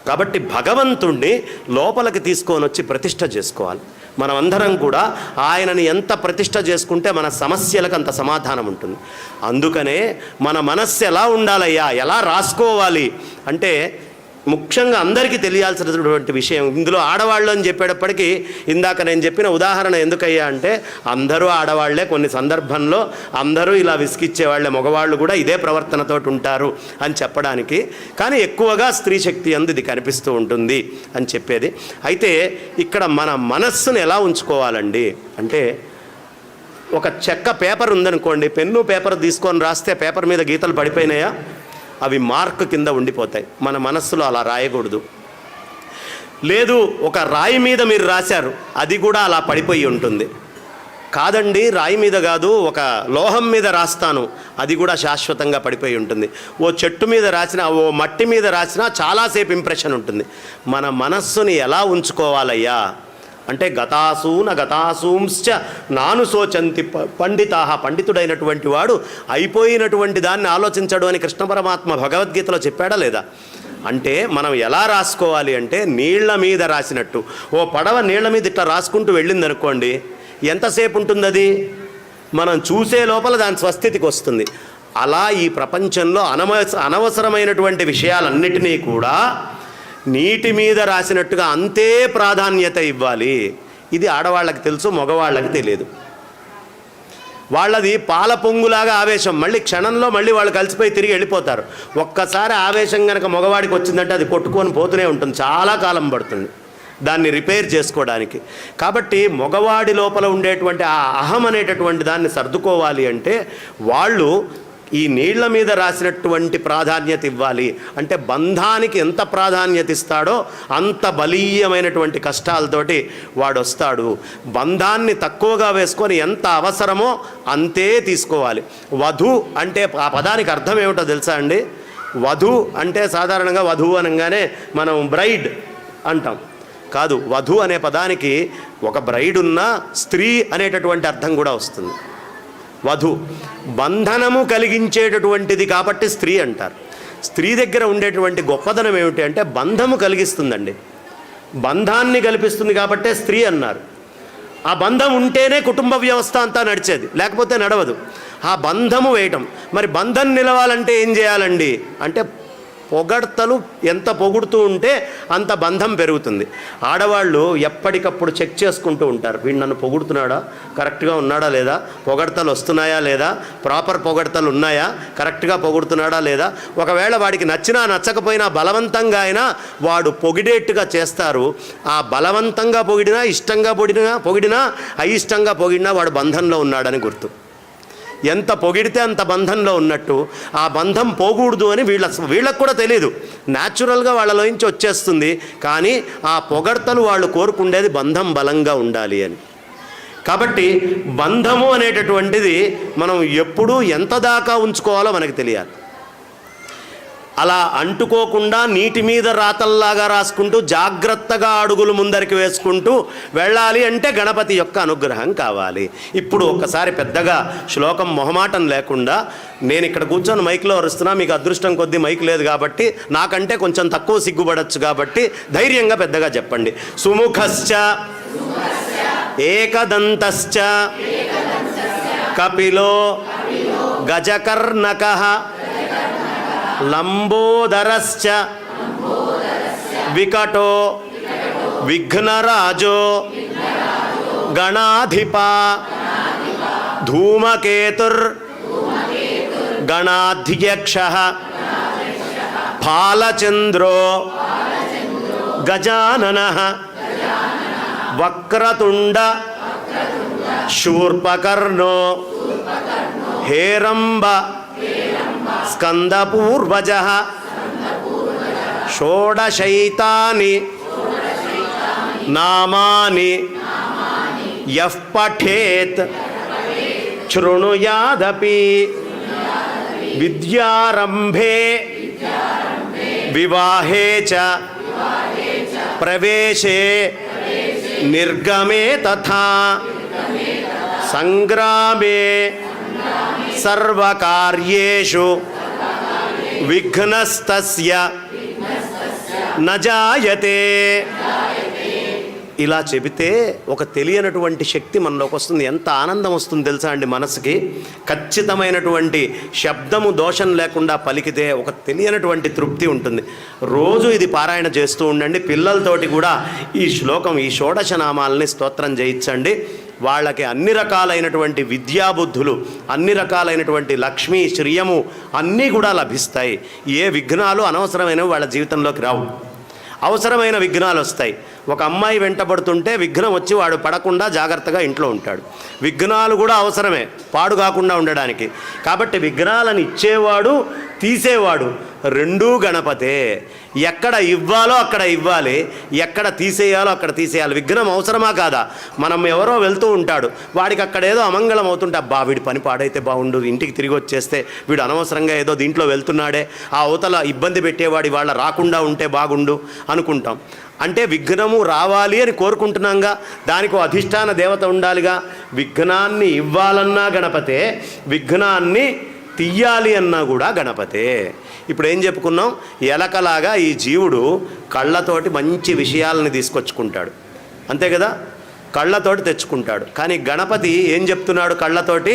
కాబట్టి భగవంతుణ్ణి లోపలికి తీసుకొని వచ్చి ప్రతిష్ఠ చేసుకోవాలి. మనమందరం కూడా ఆయనని ఎంత ప్రతిష్ఠ చేసుకుంటే మన సమస్యలకు అంత సమాధానం ఉంటుంది. అందుకనే మన మనస్సు ఎలా ఉండాలయ్యా, ఎలా రాసుకోవాలి అంటే, ముఖ్యంగా అందరికీ తెలియాల్సినటువంటి విషయం ఇందులో ఆడవాళ్ళు అని చెప్పేటప్పటికీ, ఇందాక నేను చెప్పిన ఉదాహరణ ఎందుకయ్యా అంటే, అందరూ ఆడవాళ్లే, కొన్ని సందర్భంలో అందరూ ఇలా విసిగిచ్చేవాళ్లే, మగవాళ్ళు కూడా ఇదే ప్రవర్తనతో ఉంటారు అని చెప్పడానికి. కానీ ఎక్కువగా స్త్రీ శక్తి అందు ఇది కనిపిస్తూ ఉంటుంది అని చెప్పేది. అయితే ఇక్కడ మన మనస్సును ఎలా ఉంచుకోవాలండి అంటే, ఒక చెక్క పేపర్ ఉందనుకోండి, పెన్ను పేపర్ తీసుకొని రాస్తే పేపర్ మీద గీతలు పడిపోయినాయా, అవి మార్క్ కింద ఉండిపోతాయి. మన మనస్సులో అలా రాయకూడదు. లేదు, ఒక రాయి మీద మీరు రాశారు, అది కూడా అలా పడిపోయి ఉంటుంది. కాదండి, రాయి మీద కాదు, ఒక లోహం మీద రాస్తాను, అది కూడా శాశ్వతంగా పడిపోయి ఉంటుంది. ఓ చెట్టు మీద రాసినా, ఓ మట్టి మీద రాసినా చాలాసేపు ఇంప్రెషన్ ఉంటుంది. మన మనస్సుని ఎలా ఉంచుకోవాలయ్యా అంటే, గతాసూంశ్చ నాను శోచంతి పండితాహ, పండితుడైనటువంటి వాడు అయిపోయినటువంటి దాన్ని ఆలోచించడు అని కృష్ణ పరమాత్మ భగవద్గీతలో చెప్పాడా లేదా? అంటే మనం ఎలా రాసుకోవాలి అంటే, నీళ్ల మీద రాసినట్టు. ఓ పడవ నీళ్ల మీద ఇట్లా రాసుకుంటూ వెళ్ళిందనుకోండి, ఎంతసేపు ఉంటుంది అది? మనం చూసే లోపల దాని స్వస్థితికి వస్తుంది. అలా ఈ ప్రపంచంలో అనవసరమైనటువంటి విషయాలన్నిటినీ కూడా నీటి మీద రాసినట్టుగా అంతే ప్రాధాన్యత ఇవ్వాలి. ఇది ఆడవాళ్ళకి తెలుసు, మగవాళ్ళకి తెలియదు. వాళ్ళది పాల పొంగులాగా ఆవేశం, మళ్ళీ క్షణంలో మళ్ళీ వాళ్ళు కలిసిపోయి తిరిగి వెళ్ళిపోతారు. ఒక్కసారి ఆవేశం కనుక మగవాడికి వచ్చిందంటే అది కొట్టుకొని పోతూనే ఉంటుంది, చాలా కాలం పడుతుంది దాన్ని రిపేర్ చేసుకోవడానికి. కాబట్టి మగవాడి లోపల ఉండేటువంటి ఆ అహం అనేటటువంటి దాన్ని సర్దుకోవాలి అంటే వాళ్ళు ఈ నీళ్ల మీద రాసినటువంటి ప్రాధాన్యత ఇవ్వాలి. అంటే బంధానికి ఎంత ప్రాధాన్యత ఇస్తాడో అంత బలీయమైనటువంటి కష్టాలతోటి వాడు వస్తాడు. బంధాన్ని తక్కువగా వేసుకొని ఎంత అవసరమో అంతే తీసుకోవాలి. వధు అంటే ఆ పదానికి అర్థం ఏమిటో తెలుసా అండి? వధు అంటే సాధారణంగా వధువు అనగానే మనం బ్రైడ్ అంటాం. కాదు, వధు అనే పదానికి ఒక బ్రైడ్ ఉన్న స్త్రీ అనేటటువంటి అర్థం కూడా వస్తుంది. వధు బంధనము కలిగించేటటువంటిది కాబట్టి స్త్రీ అంటారు. స్త్రీ దగ్గర ఉండేటువంటి గొప్పదనం ఏమిటి అంటే బంధము కలిగిస్తుందండి, బంధాన్ని కల్పిస్తుంది కాబట్టే స్త్రీ అన్నారు. ఆ బంధం ఉంటేనే కుటుంబ వ్యవస్థ అంతా నడిచేది, లేకపోతే నడవదు. ఆ బంధము వేయటం. మరి బంధం నిలవాలంటే ఏం చేయాలండి అంటే పొగడ్తలు ఎంత పొగుడుతూ ఉంటే అంత బంధం పెరుగుతుంది. ఆడవాళ్ళు ఎప్పటికప్పుడు చెక్ చేసుకుంటూ ఉంటారు, వీడు నన్ను పొగుడుతున్నాడా, కరెక్ట్గా ఉన్నాడా లేదా, పొగడ్తలు వస్తున్నాయా లేదా, ప్రాపర్ పొగడ్తలు ఉన్నాయా, కరెక్ట్గా పొగుడుతున్నాడా లేదా. ఒకవేళ వాడికి నచ్చినా నచ్చకపోయినా బలవంతంగా అయినా వాడు పొగిడేట్టుగా చేస్తారు. ఆ బలవంతంగా పొగిడినా, ఇష్టంగా పొగిడినా అయిష్టంగా పొగిడినా వాడు బంధంలో ఉన్నాడని గుర్తు. ఎంత పొగిడితే అంత బంధంలో ఉన్నట్టు. ఆ బంధం పోకూడదు అని వీళ్ళకు కూడా తెలియదు, న్యాచురల్గా వాళ్ళలోంచి వచ్చేస్తుంది. కానీ ఆ పొగడ్తలు వాళ్ళు కోరుకుండేది బంధం బలంగా ఉండాలి అని. కాబట్టి బంధము అనేటటువంటిది మనం ఎప్పుడు ఎంత దాకా ఉంచుకోవాలో మనకు తెలియాలి. అలా అంటుకోకుండా నీటి మీద రాతల్లాగా రాసుకుంటూ జాగ్రత్తగా అడుగులు ముందరికి వేసుకుంటూ వెళ్ళాలి అంటే గణపతి యొక్క అనుగ్రహం కావాలి. ఇప్పుడు ఒక్కసారి పెద్దగా శ్లోకం మొహమాటం లేకుండా, నేను ఇక్కడ కూర్చొని మైక్లో అరుస్తున్నా, మీకు అదృష్టం కొద్దీ మైక్ లేదు కాబట్టి నాకంటే కొంచెం తక్కువ సిగ్గుపడచ్చు కాబట్టి ధైర్యంగా పెద్దగా చెప్పండి. సుముఖశ్చ ఏకదంతశ్చ కపిలో గజకర్ణకః లంబోదరశ్చ వికటో విఘ్నరాజో గణాధిపా ధూమకేతుర్ గణాధ్యక్షః ఫాలచంద్రో గజాననః వక్రతుండ శూర్పకర్ణో హేరంబ స్కందపూర్వజః షోడశైతాని నామాని యః పఠేత్ శృణుయాదపి విద్యారంభే వివాహే చ ప్రవేశే నిర్గమే తథా సంగ్రామే సర్వకార్యేషు విఘ్నస్తస్య న జాయతే. ఇలా చెబితే ఒక తెలియనటువంటి శక్తి మనలోకి వస్తుంది. ఎంత ఆనందం వస్తుంది తెలుసా అండి మనసుకి. ఖచ్చితమైనటువంటి శబ్దము దోషం లేకుండా పలికితే ఒక తెలియనటువంటి తృప్తి ఉంటుంది. రోజు ఇది పారాయణ చేస్తూ ఉండండి. పిల్లలతోటి కూడా ఈ శ్లోకం, ఈ షోడశనామాలని స్తోత్రం చేయించండి. వాళ్ళకి అన్ని రకాలైనటువంటి విద్యాబుద్ధులు, అన్ని రకాలైనటువంటి లక్ష్మీ శ్రియము అన్నీ కూడా లభిస్తాయి. ఏ విఘ్నాలు అనవసరమైనవి వాళ్ళ జీవితంలోకి రావు, అవసరమైన విఘ్నాలు వస్తాయి. ఒక అమ్మాయి వెంటబడుతుంటే విఘ్నం వచ్చి వాడు పడకుండా జాగ్రత్తగా ఇంట్లో ఉంటాడు. విఘ్నాలు కూడా అవసరమే పాడు కాకుండా ఉండడానికి. కాబట్టి విఘ్నాలను ఇచ్చేవాడు, తీసేవాడు రెండూ గణపతే. ఎక్కడ ఇవ్వాలో అక్కడ ఇవ్వాలి, ఎక్కడ తీసేయాలో అక్కడ తీసేయాలి. విఘ్నం అవసరమా కాదా? మనం ఎవరో వెళ్తూ ఉంటాడు, వాడికి అక్కడ ఏదో అమంగళం అవుతుంటే అబ్బా వీడి పని పాడైతే బాగుండు, ఇంటికి తిరిగి వచ్చేస్తే వీడు అనవసరంగా ఏదో దీంట్లో వెళ్తున్నాడే, ఆ అవతల ఇబ్బంది పెట్టేవాడి వాళ్ళ రాకుండా ఉంటే బాగుండు అనుకుంటాం. అంటే విఘ్నము రావాలి అని కోరుకుంటున్నాంగా, దానికి అధిష్టాన దేవత ఉండాలిగా. విఘ్నాన్ని ఇవ్వాలన్నా గణపతే, విఘ్నాన్ని తీయాలి అన్నా కూడా గణపతే. ఇప్పుడు ఏం చెప్పుకున్నాం? ఎలకలాగా ఈ జీవుడు కళ్ళతోటి మంచి విషయాలని తీసుకొచ్చుకుంటాడు, అంతే కదా, కళ్ళతోటి తెచ్చుకుంటాడు. కానీ గణపతి ఏం చెప్తున్నాడు కళ్ళతోటి?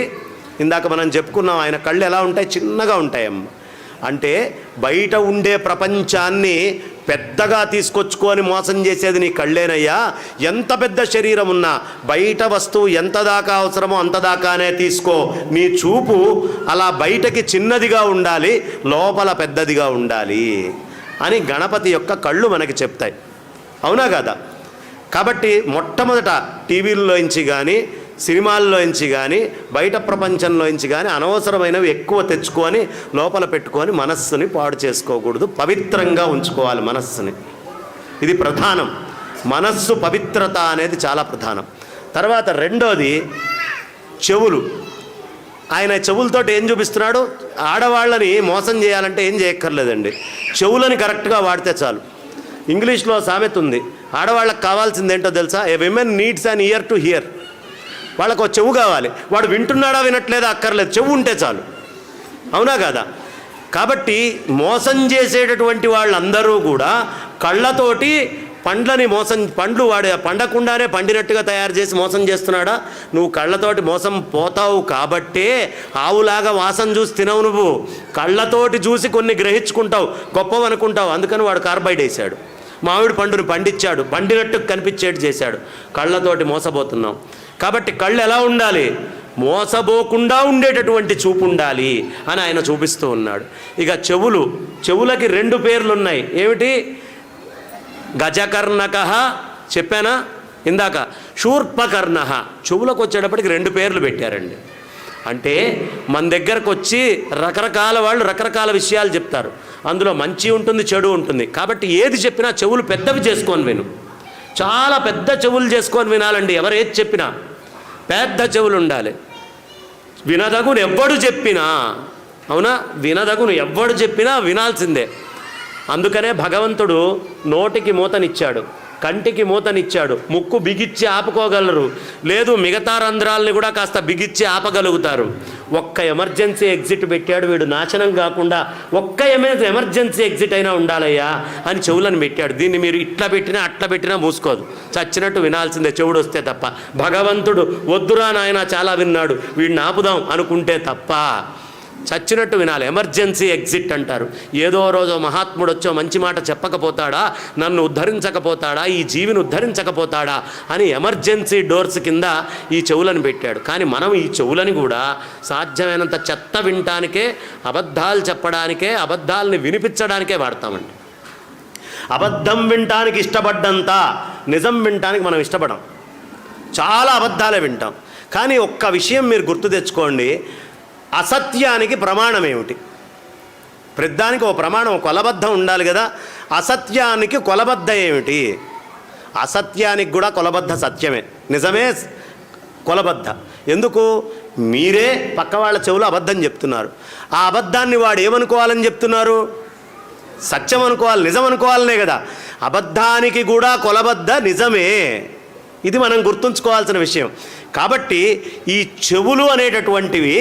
ఇందాక మనం చెప్పుకున్నాం, ఆయన కళ్ళు ఎలా ఉంటాయి? చిన్నగా ఉంటాయమ్మ. అంటే బయట ఉండే ప్రపంచాన్ని పెద్దగా తీసుకొచ్చుకొని మోసం చేసేది నీ కళ్ళేనయ్యా. ఎంత పెద్ద శరీరం ఉన్నా బయట వస్తువు ఎంత దాకా అవసరమో అంత దాకానే తీసుకో. నీ చూపు అలా బయటకి చిన్నదిగా ఉండాలి, లోపల పెద్దదిగా ఉండాలి అని గణపతి యొక్క కళ్ళు మనకి చెప్తాయి. అవునా కదా? కాబట్టి మొట్టమొదట టీవీల్లోంచి కానీ సినిమాల్లోంచి కానీ బయట ప్రపంచంలోంచి కానీ అనవసరమైనవి ఎక్కువ తెచ్చుకొని లోపల పెట్టుకొని మనస్సుని పాడు చేసుకోకూడదు. పవిత్రంగా ఉంచుకోవాలి మనస్సుని. ఇది ప్రధానం. మనస్సు పవిత్రత అనేది చాలా ప్రధానం. తర్వాత రెండోది చెవులు. ఆయన చెవులతోటి ఏం చూపిస్తున్నాడు? ఆడవాళ్ళని మోసం చేయాలంటే ఏం చేయక్కర్లేదండి, చెవులని కరెక్ట్గా వాడితే చాలు. ఇంగ్లీష్లో సామెత ఉంది, ఆడవాళ్ళకి కావాల్సింది ఏంటో తెలుసా? ఏ women needs an year to hear. వాళ్ళకు ఒక చెవు కావాలి. వాడు వింటున్నాడా వినట్లేదా అక్కర్లేదు, చెవు ఉంటే చాలు. అవునా కదా? కాబట్టి మోసం చేసేటటువంటి వాళ్ళందరూ కూడా కళ్ళతోటి పండ్లు వాడే పండకుండానే పండినట్టుగా తయారు చేసి మోసం చేస్తున్నాడా? నువ్వు కళ్ళతోటి మోసం పోతావు కాబట్టే ఆవులాగా వాసన చూసి తినవు. నువ్వు కళ్ళతోటి చూసి కొన్ని గ్రహించుకుంటావు, గొప్పవి అనుకుంటావు. అందుకని వాడు కార్బైడ్ వేశాడు, మామిడి పండును పండించాడు, పండినట్టు కనిపించేట్టు చేశాడు. కళ్ళతోటి మోసపోతున్నాం. కాబట్టి కళ్ళు ఎలా ఉండాలి? మోసపోకుండా ఉండేటటువంటి చూపు ఉండాలి అని ఆయన చూపిస్తూ ఉన్నాడు. ఇక చెవులకి 2 పేర్లు ఉన్నాయి. ఏమిటి? గజకర్ణక చెప్పానా ఇందాక, శూర్పకర్ణ. చెవులకు వచ్చేటప్పటికి 2 పేర్లు పెట్టారండి. అంటే మన దగ్గరకు వచ్చి రకరకాల వాళ్ళు రకరకాల విషయాలు చెప్తారు. అందులో మంచి ఉంటుంది, చెడు ఉంటుంది. కాబట్టి ఏది చెప్పినా చెవులు పెద్దవి చేసుకొని విను. చాలా పెద్ద చెవులు చేసుకొని వినాలండి. ఎవరు ఏది చెప్పినా పెద్ద చెవులు ఉండాలి. వినదగును ఎవ్వడు చెప్పినా, అవునా? వినదగును ఎవ్వడు చెప్పినా వినాల్సిందే. అందుకనే భగవంతుడు నోటికి మూతనిచ్చాడు, కంటికి మూతనిచ్చాడు. ముక్కు బిగిచ్చి ఆపుకోగలరు, లేదు మిగతా రంధ్రాలని కూడా కాస్త బిగిచ్చి ఆపగలుగుతారు. ఒక్క ఎమర్జెన్సీ ఎగ్జిట్ పెట్టాడు వీడు నాశనం కాకుండా. ఒక్క ఎమర్జెన్సీ ఎగ్జిట్ అయినా ఉండాలయ్యా అని చెవులను పెట్టాడు. దీన్ని మీరు ఇట్లా పెట్టినా అట్లా పెట్టినా మూసుకోదు, చచ్చినట్టు వినాల్సిందే చెవుడు వస్తే తప్ప. భగవంతుడు వద్దురా నాయన చాలా విన్నాడు, వీడిని ఆపుదాం అనుకుంటే తప్ప చచ్చినట్టు వినాలి. ఎమర్జెన్సీ ఎగ్జిట్ అంటారు. ఏదో రోజు మహాత్ముడు వచ్చో మంచి మాట చెప్పకపోతాడా, నన్ను ఉద్ధరించకపోతాడా, ఈ జీవిని ఉద్ధరించకపోతాడా అని ఎమర్జెన్సీ డోర్స్ కింద ఈ చెవులను పెట్టాడు. కానీ మనం ఈ చెవులని కూడా సాధ్యమైనంత చెత్త వినటానికే, అబద్ధాలు చెప్పడానికే, అబద్ధాలని వినిపించడానికే వాడతామండి. అబద్ధం వినటానికి ఇష్టపడ్డంత నిజం వినటానికి మనం ఇష్టపడం. చాలా అబద్ధాలే వింటాం. కానీ ఒక్క విషయం మీరు గుర్తు తెచ్చుకోండి, అసత్యానికి ప్రమాణం ఏమిటి? ప్రతిదానికి ఓ ప్రమాణం, కొలబద్ధం ఉండాలి కదా. అసత్యానికి కొలబద్ధ ఏమిటి? అసత్యానికి కూడా కొలబద్ధ సత్యమే, నిజమే కొలబద్ధ. ఎందుకు? మీరే పక్క వాళ్ళ చెవులు అబద్ధం చెప్తున్నారు. ఆ అబద్ధాన్ని వాడు ఏమనుకోవాలని చెప్తున్నారు? సత్యం అనుకోవాలి, నిజం అనుకోవాలనే కదా. అబద్ధానికి కూడా కొలబద్ధ నిజమే. ఇది మనం గుర్తుంచుకోవాల్సిన విషయం. కాబట్టి ఈ చెవులు అనేటటువంటివి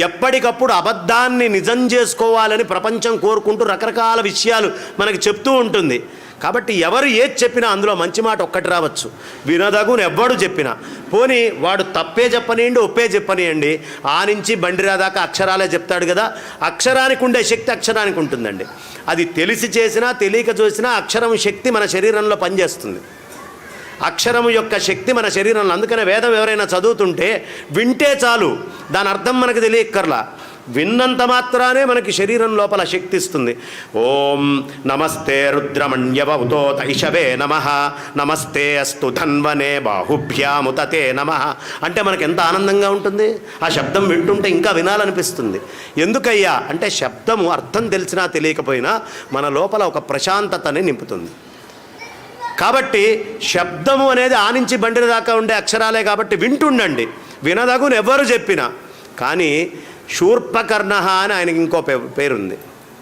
ఎప్పటికప్పుడు అబద్ధాన్ని నిజం చేసుకోవాలని ప్రపంచం కోరుకుంటూ రకరకాల విషయాలు మనకి చెప్తూ ఉంటుంది. కాబట్టి ఎవరు ఏది చెప్పినా అందులో మంచి మాట ఒక్కటి రావచ్చు. వినదగును ఎవ్వడు చెప్పినా, పోనీ వాడు తప్పే చెప్పనియండి, ఒప్పే చెప్పనియండి, ఆ నుంచి బండిరా దాకా అక్షరాలే చెప్తాడు కదా. అక్షరానికి ఉండే శక్తి అక్షరానికి ఉంటుందండి. అది తెలిసి చేసినా తెలియక చూసినా అక్షరం శక్తి మన శరీరంలో పనిచేస్తుంది. అక్షరము యొక్క శక్తి మన శరీరంలో. అందుకనే వేదం ఎవరైనా చదువుతుంటే వింటే చాలు, దాని అర్థం మనకు తెలియక్కర్లా, విన్నంత మాత్రానే మనకి శరీరం లోపల శక్తి ఇస్తుంది. ఓం నమస్తే రుద్రమణ్యవతో తైషవే నమః, నమస్తే అస్తు ధన్వనే బాహుభ్యాముతతే నమః అంటే మనకు ఎంత ఆనందంగా ఉంటుంది. ఆ శబ్దం వింటుంటే ఇంకా వినాలనిపిస్తుంది. ఎందుకయ్యా అంటే శబ్దము అర్థం తెలిసినా తెలియకపోయినా మన లోపల ఒక ప్రశాంతతని నింపుతుంది. కాబట్టి శబ్దము అనేది ఆ నుంచి బండిన దాకా ఉండే అక్షరాలే. కాబట్టి వింటుండండి, వినదగును ఎవరు చెప్పినా. కానీ శూర్పకర్ణ అని ఆయనకి ఇంకో పేరుంది,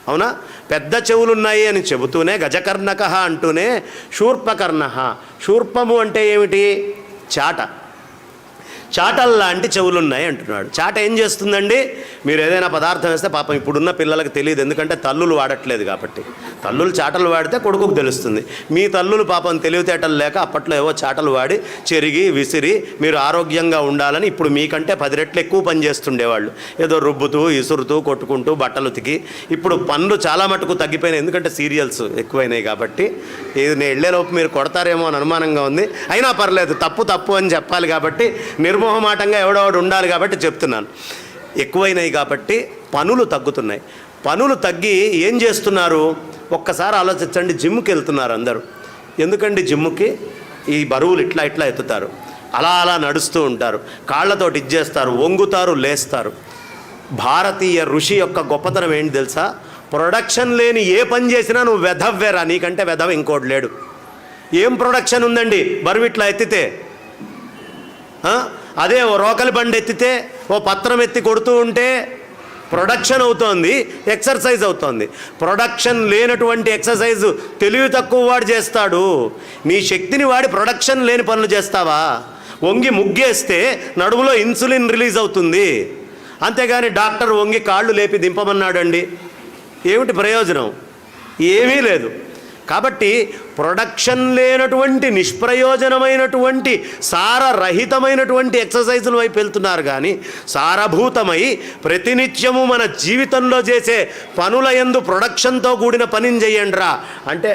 అవునా? పెద్ద చెవులున్నాయి అని చెబుతూనే గజకర్ణక అంటూనే శూర్పకర్ణ. శూర్పము అంటే ఏమిటి? చాట. చాటల్లాంటి చెవులున్నాయి అంటున్నాడు. చాట ఏం చేస్తుందండి? మీరు ఏదైనా పదార్థం వేస్తే పాపం ఇప్పుడున్న పిల్లలకు తెలియదు, ఎందుకంటే తల్లులు వాడట్లేదు కాబట్టి. తల్లులు చాటలు వాడితే కొడుకుకు తెలుస్తుంది. మీ తల్లులు పాపం తెలివితేటలు లేక అప్పట్లో ఏవో చాటలు వాడి చెరిగి విసిరి మీరు ఆరోగ్యంగా ఉండాలని ఇప్పుడు మీకంటే 10 రెట్లు ఎక్కువ పని చేస్తుండేవాళ్ళు. ఏదో రుబ్బుతూ ఇసురుతూ కొట్టుకుంటూ బట్టలు ఉతికి. ఇప్పుడు పనులు చాలా మటుకు తగ్గిపోయినాయి, ఎందుకంటే సీరియల్స్ ఎక్కువైనాయి కాబట్టి. ఇది నేను వెళ్ళేలోపు మీరు కొడతారేమో అని అనుమానంగా ఉంది. అయినా పర్లేదు, తప్పు అని చెప్పాలి కాబట్టి, నిర్మోహమాటంగా ఎవడోడు ఉండాలి కాబట్టి చెప్తున్నాను. ఎక్కువైనాయి కాబట్టి పనులు తగ్గుతున్నాయి. పనులు తగ్గి ఏం చేస్తున్నారు ఒక్కసారి ఆలోచించండి. జిమ్కి వెళ్తున్నారు అందరూ. ఎందుకండి జిమ్కి? ఈ బరువులు ఇట్లా ఎత్తుతారు, అలా నడుస్తూ ఉంటారు, కాళ్ళతోటి ఇచ్చేస్తారు, వంగుతారు, లేస్తారు. భారతీయ ఋషి యొక్క గొప్పతనం ఏంటి తెలుసా? ప్రొడక్షన్ లేని ఏ పని చేసినా నువ్వు వెధవ్వేరా, నీకంటే వెధవ ఇంకోటి లేడు. ఏం ప్రొడక్షన్ ఉందండి బరువు ఇట్లా ఎత్తితే? అదే ఓ రోకలి బండి ఎత్తితే, ఓ పత్రం ఎత్తి కొడుతూ ఉంటే ప్రొడక్షన్ అవుతోంది, ఎక్సర్సైజ్ అవుతోంది. ప్రొడక్షన్ లేనటువంటి ఎక్సర్సైజ్ తెలివి తక్కువ వాడు చేస్తాడు. నీ శక్తిని వాడి ప్రొడక్షన్ లేని పనులు చేస్తావా? వంగి ముగ్గేస్తే నడుములో ఇన్సులిన్ రిలీజ్ అవుతుంది, అంతేగాని డాక్టర్ వంగి కాళ్ళు లేపి దింపమన్నాడండి, ఏమిటి ప్రయోజనం? ఏమీ లేదు. కాబట్టి ప్రొడక్షన్ లేనటువంటి నిష్ప్రయోజనమైనటువంటి సారరహితమైనటువంటి ఎక్సర్సైజుల వైపు వెళ్తున్నారు. కానీ సారభూతమై ప్రతినిత్యము మన జీవితంలో చేసే పనుల యందు ప్రొడక్షన్తో కూడిన పనిని చెయ్యండిరా అంటే,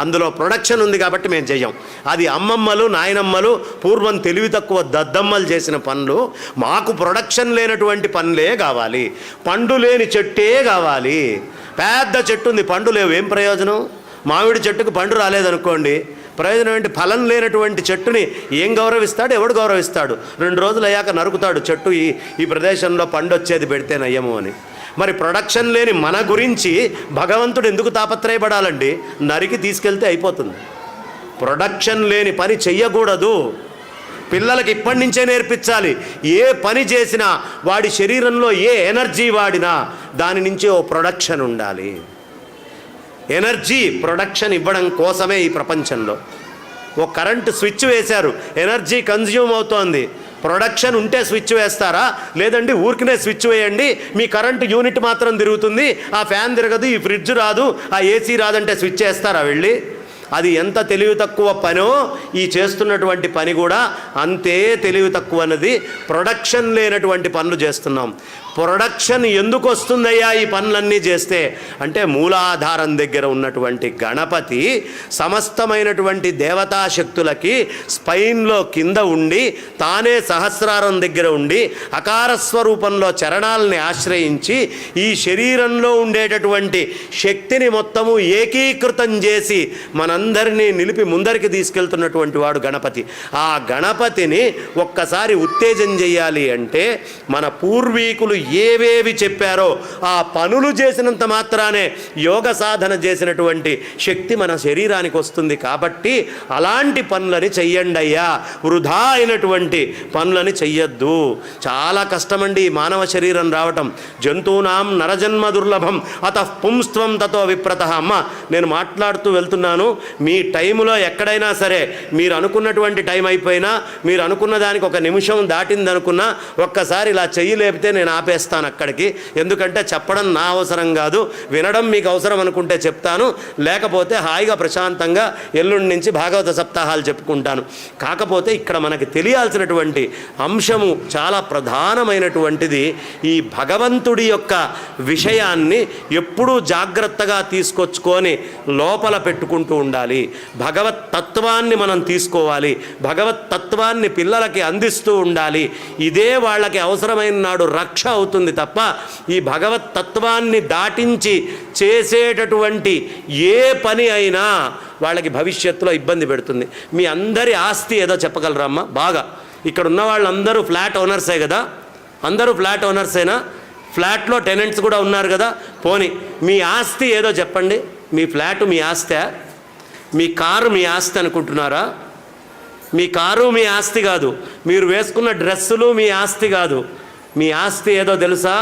అందులో ప్రొడక్షన్ ఉంది కాబట్టి మేము చెయ్యం. అది అమ్మమ్మలు నాయనమ్మలు పూర్వం తెలివి తక్కువ దద్దమ్మలు చేసిన పనులు. మాకు ప్రొడక్షన్ లేనటువంటి పనులే కావాలి. పండు లేని చెట్టే కావాలి. పెద్ద చెట్టు ఉంది, పండు లేవు, ఏం ప్రయోజనం? మామిడి చెట్టుకు పండు రాలేదనుకోండి, ప్రయోజనం ఏంటి? ఫలం లేనటువంటి చెట్టుని ఏం గౌరవిస్తాడు? ఎవడు గౌరవిస్తాడు? 2 రోజులు అయ్యాక నరుకుతాడు చెట్టు, ఈ ప్రదేశంలో పండు వచ్చేది పెడితే నయ్యము అని. మరి ప్రొడక్షన్ లేని మన గురించి భగవంతుడు ఎందుకు తాపత్రయపడాలండి? నరికి తీసుకెళ్తే అయిపోతుంది. ప్రొడక్షన్ లేని పని చెయ్యకూడదు. పిల్లలకి ఇప్పటి నుంచే నేర్పించాలి. ఏ పని చేసినా వాడి శరీరంలో ఏ ఎనర్జీ వాడినా దాని నుంచి ఓ ప్రొడక్షన్ ఉండాలి. ఎనర్జీ ప్రొడక్షన్ ఇవ్వడం కోసమే ఈ ప్రపంచంలో ఓ కరెంటు స్విచ్ వేశారు, ఎనర్జీ కన్జ్యూమ్ అవుతోంది. ప్రొడక్షన్ ఉంటే స్విచ్ వేస్తారా? లేదండి ఊరికనే స్విచ్ వేయండి, మీ కరెంటు యూనిట్ మాత్రం తిరుగుతుంది, ఆ ఫ్యాన్ తిరగదు, ఈ ఫ్రిడ్జ్ రాదు, ఆ ఏసీ రాదంటే స్విచ్ వేస్తారా వెళ్ళి? అది ఎంత తెలివి తక్కువ పనో ఈ చేస్తున్నటువంటి పని కూడా అంతే తెలివి తక్కువ అన్నది. ప్రొడక్షన్ లేనటువంటి పనులు చేస్తున్నాం. ప్రొడక్షన్ ఎందుకు వస్తుందయ్యా ఈ పనులన్నీ చేస్తే అంటే, మూలాధారం దగ్గర ఉన్నటువంటి గణపతి సమస్తమైనటువంటి దేవతాశక్తులకి స్పైన్లో కింద ఉండి, తానే సహస్రారం దగ్గర ఉండి అకార స్వరూపంలో చరణాలని ఆశ్రయించి ఈ శరీరంలో ఉండేటటువంటి శక్తిని మొత్తము ఏకీకృతం చేసి మనందరినీ నిలిపి ముందరికి తీసుకెళ్తున్నటువంటి వాడు గణపతి. ఆ గణపతిని ఒక్కసారి ఉత్తేజం చేయాలి అంటే మన పూర్వీకులు ఏవేవి చెప్పారో ఆ పనులు చేసినంత మాత్రానే యోగ సాధన చేసినటువంటి శక్తి మన శరీరానికి వస్తుంది. కాబట్టి అలాంటి పనులని చెయ్యండి అయ్యా, వృధా అయినటువంటి పనులని చెయ్యొద్దు. చాలా కష్టమండి ఈ మానవ శరీరం రావటం. జంతువునాం నరజన్మ దుర్లభం అతః పుంస్త్వం తతో విప్రత. అమ్మ నేను మాట్లాడుతూ వెళ్తున్నాను, మీ టైములో ఎక్కడైనా సరే మీరు అనుకున్నటువంటి టైం అయిపోయినా, మీరు అనుకున్న దానికి 1 నిమిషం దాటిందనుకున్నా ఒక్కసారి ఇలా చెయ్యి లేపితే నేను ఆపేస్తాను అక్కడికి. ఎందుకంటే చెప్పడం నా అవసరం కాదు, వినడం మీకు అవసరం అనుకుంటే చెప్తాను, లేకపోతే హాయిగా ప్రశాంతంగా ఎల్లుండి నుంచి భాగవత సప్తాహాలు చెప్పుకుంటాను. కాకపోతే ఇక్కడ మనకి తెలియాల్సినటువంటి అంశము చాలా ప్రధానమైనటువంటిది. ఈ భగవంతుడి యొక్క విషయాన్ని ఎప్పుడూ జాగ్రత్తగా తీసుకొచ్చుకొని లోపల పెట్టుకుంటూ ఉండాలి. భగవత్ తత్వాన్ని మనం తీసుకోవాలి, భగవత్ తత్వాన్ని పిల్లలకి అందిస్తూ ఉండాలి. ఇదే వాళ్ళకి అవసరమైన నాడు రక్ష అవుతుంది తప్ప ఈ భగవత్ తత్వాన్ని దాటించి చేసేటటువంటి ఏ పని అయినా వాళ్ళకి భవిష్యత్తులో ఇబ్బంది పెడుతుంది. మీ అందరి ఆస్తి ఏదో చెప్పగలరమ్మా? బాగా ఇక్కడ ఉన్న వాళ్ళందరూ ఫ్లాట్ ఓనర్సే కదా? అందరూ ఫ్లాట్ ఓనర్సేనా? ఫ్లాట్లో టెనెంట్స్ కూడా ఉన్నారు కదా? పోనీ మీ ఆస్తి ఏదో చెప్పండి. మీ ఫ్లాటు మీ ఆస్తా? మీ కారు మీ ఆస్తి అనుకుంటున్నారా? మీ కారు మీ ఆస్తి కాదు, మీరు వేసుకున్న డ్రెస్సులు మీ ఆస్తి కాదు. మీ ఆస్తి ఏదో తెలుసా?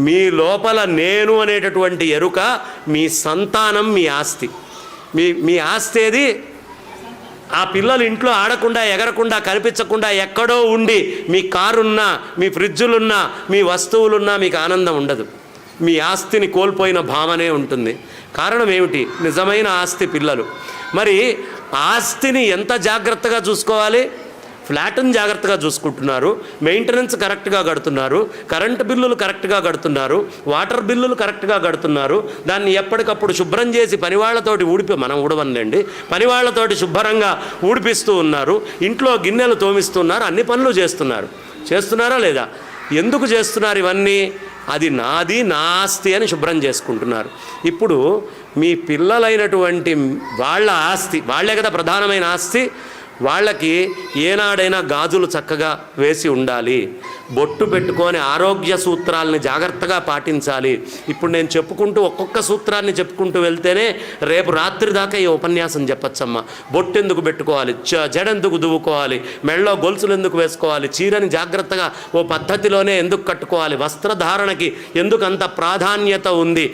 మీ లోపల నేను అనేటటువంటి ఎరుక, మీ సంతానం మీ ఆస్తి. మీ ఆస్తి ఏది? ఆ పిల్లలు ఇంట్లో ఆడకుండా ఎగరకుండా కనిపించకుండా ఎక్కడో ఉండి మీ కారున్నా మీ ఫ్రిడ్జులున్నా మీ వస్తువులున్నా మీకు ఆనందం ఉండదు. మీ ఆస్తిని కోల్పోయిన భావనే ఉంటుంది. కారణం ఏమిటి? నిజమైన ఆస్తి పిల్లలు. మరి ఆస్తిని ఎంత జాగ్రత్తగా చూసుకోవాలి? ఫ్లాట్ని జాగ్రత్తగా చూసుకుంటున్నారు, మెయింటెనెన్స్ కరెక్ట్గా కడుతున్నారు, కరెంటు బిల్లులు కరెక్ట్గా కడుతున్నారు, వాటర్ బిల్లులు కరెక్ట్గా కడుతున్నారు, దాన్ని ఎప్పటికప్పుడు శుభ్రం చేసి పనివాళ్లతోటి మనం ఊడవనులేండి, పనివాళ్లతోటి శుభ్రంగా ఊడిపిస్తూ ఉన్నారు, ఇంట్లో గిన్నెలు తోమిస్తున్నారు, అన్ని పనులు చేస్తున్నారా లేదా? ఎందుకు చేస్తున్నారు ఇవన్నీ? అది నాది, నా ఆస్తి అని శుభ్రం చేసుకుంటున్నారు. ఇప్పుడు మీ పిల్లలైనటువంటి వాళ్ళ ఆస్తి, వాళ్ళే కదా ప్రధానమైన ఆస్తి. వాళ్ళకి ఏనాడైనా గాజులు చక్కగా వేసి ఉండాలి, బొట్టు పెట్టుకొని ఆరోగ్య సూత్రాలని జాగ్రత్తగా పాటించాలి. ఇప్పుడు నేను చెప్పుకుంటూ ఒక్కొక్క సూత్రాన్ని చెప్పుకుంటూ వెళ్తేనే రేపు రాత్రి దాకా ఈ ఉపన్యాసం చెప్పచ్చమ్మా. బొట్టు ఎందుకు పెట్టుకోవాలి, జడెందుకు దువ్వుకోవాలి, మెళ్ళో గొలుసులు ఎందుకు వేసుకోవాలి, చీరని జాగ్రత్తగా ఓ పద్ధతిలోనే ఎందుకు కట్టుకోవాలి, వస్త్రధారణకి ఎందుకు అంత ప్రాధాన్యత ఉంది,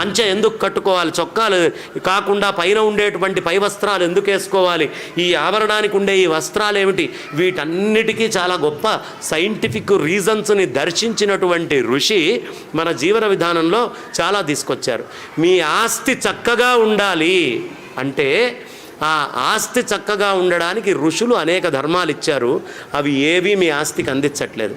పంచె ఎందుకు కట్టుకోవాలి, చొక్కాలు కాకుండా పైన ఉండేటువంటి పై వస్త్రాలు ఎందుకు వేసుకోవాలి, ఈ ఆవరణానికి ఉండే ఈ వస్త్రాలు ఏమిటి, వీటన్నిటికీ చాలా గొప్ప సైంటిఫిక్ రీజన్స్ని దర్శించినటువంటి ఋషి మన జీవన విధానంలో చాలా తీసుకొచ్చారు. మీ ఆస్తి చక్కగా ఉండాలి అంటే ఆ ఆస్తి చక్కగా ఉండడానికి ఋషులు అనేక ధర్మాలు ఇచ్చారు. అవి ఏవి మీ ఆస్తికి అందించట్లేదు.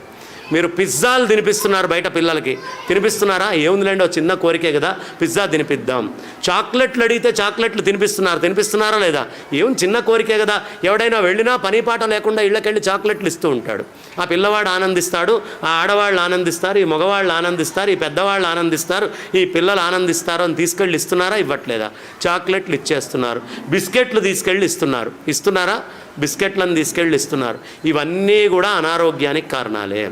మీరు పిజ్జాలు తినిపిస్తున్నారు బయట పిల్లలకి, తినిపిస్తున్నారా? ఏముందిలేండి, ఒక చిన్న కోరికే కదా, పిజ్జా తినిపిద్దాం. చాక్లెట్లు అడిగితే చాక్లెట్లు తినిపిస్తున్నారా లేదా? ఏం చిన్న కోరికే కదా. ఎవడైనా వెళ్ళినా పనిపాట లేకుండా ఇళ్ళకెళ్ళి చాక్లెట్లు ఇస్తూ ఉంటాడు. ఆ పిల్లవాడు ఆనందిస్తాడు, ఆ ఆడవాళ్ళు ఆనందిస్తారు, ఈ మగవాళ్ళు ఆనందిస్తారు, ఈ పెద్దవాళ్ళు ఆనందిస్తారు, ఈ పిల్లలు ఆనందిస్తారు అని తీసుకెళ్ళి ఇస్తున్నారా? ఇవ్వట్లేదా? చాక్లెట్లు ఇచ్చేస్తున్నారు. బిస్కెట్లు తీసుకెళ్ళి ఇస్తున్నారా? బిస్కెట్లను తీసుకెళ్ళి ఇస్తున్నారు. ఇవన్నీ కూడా అనారోగ్యానికి కారణాలే.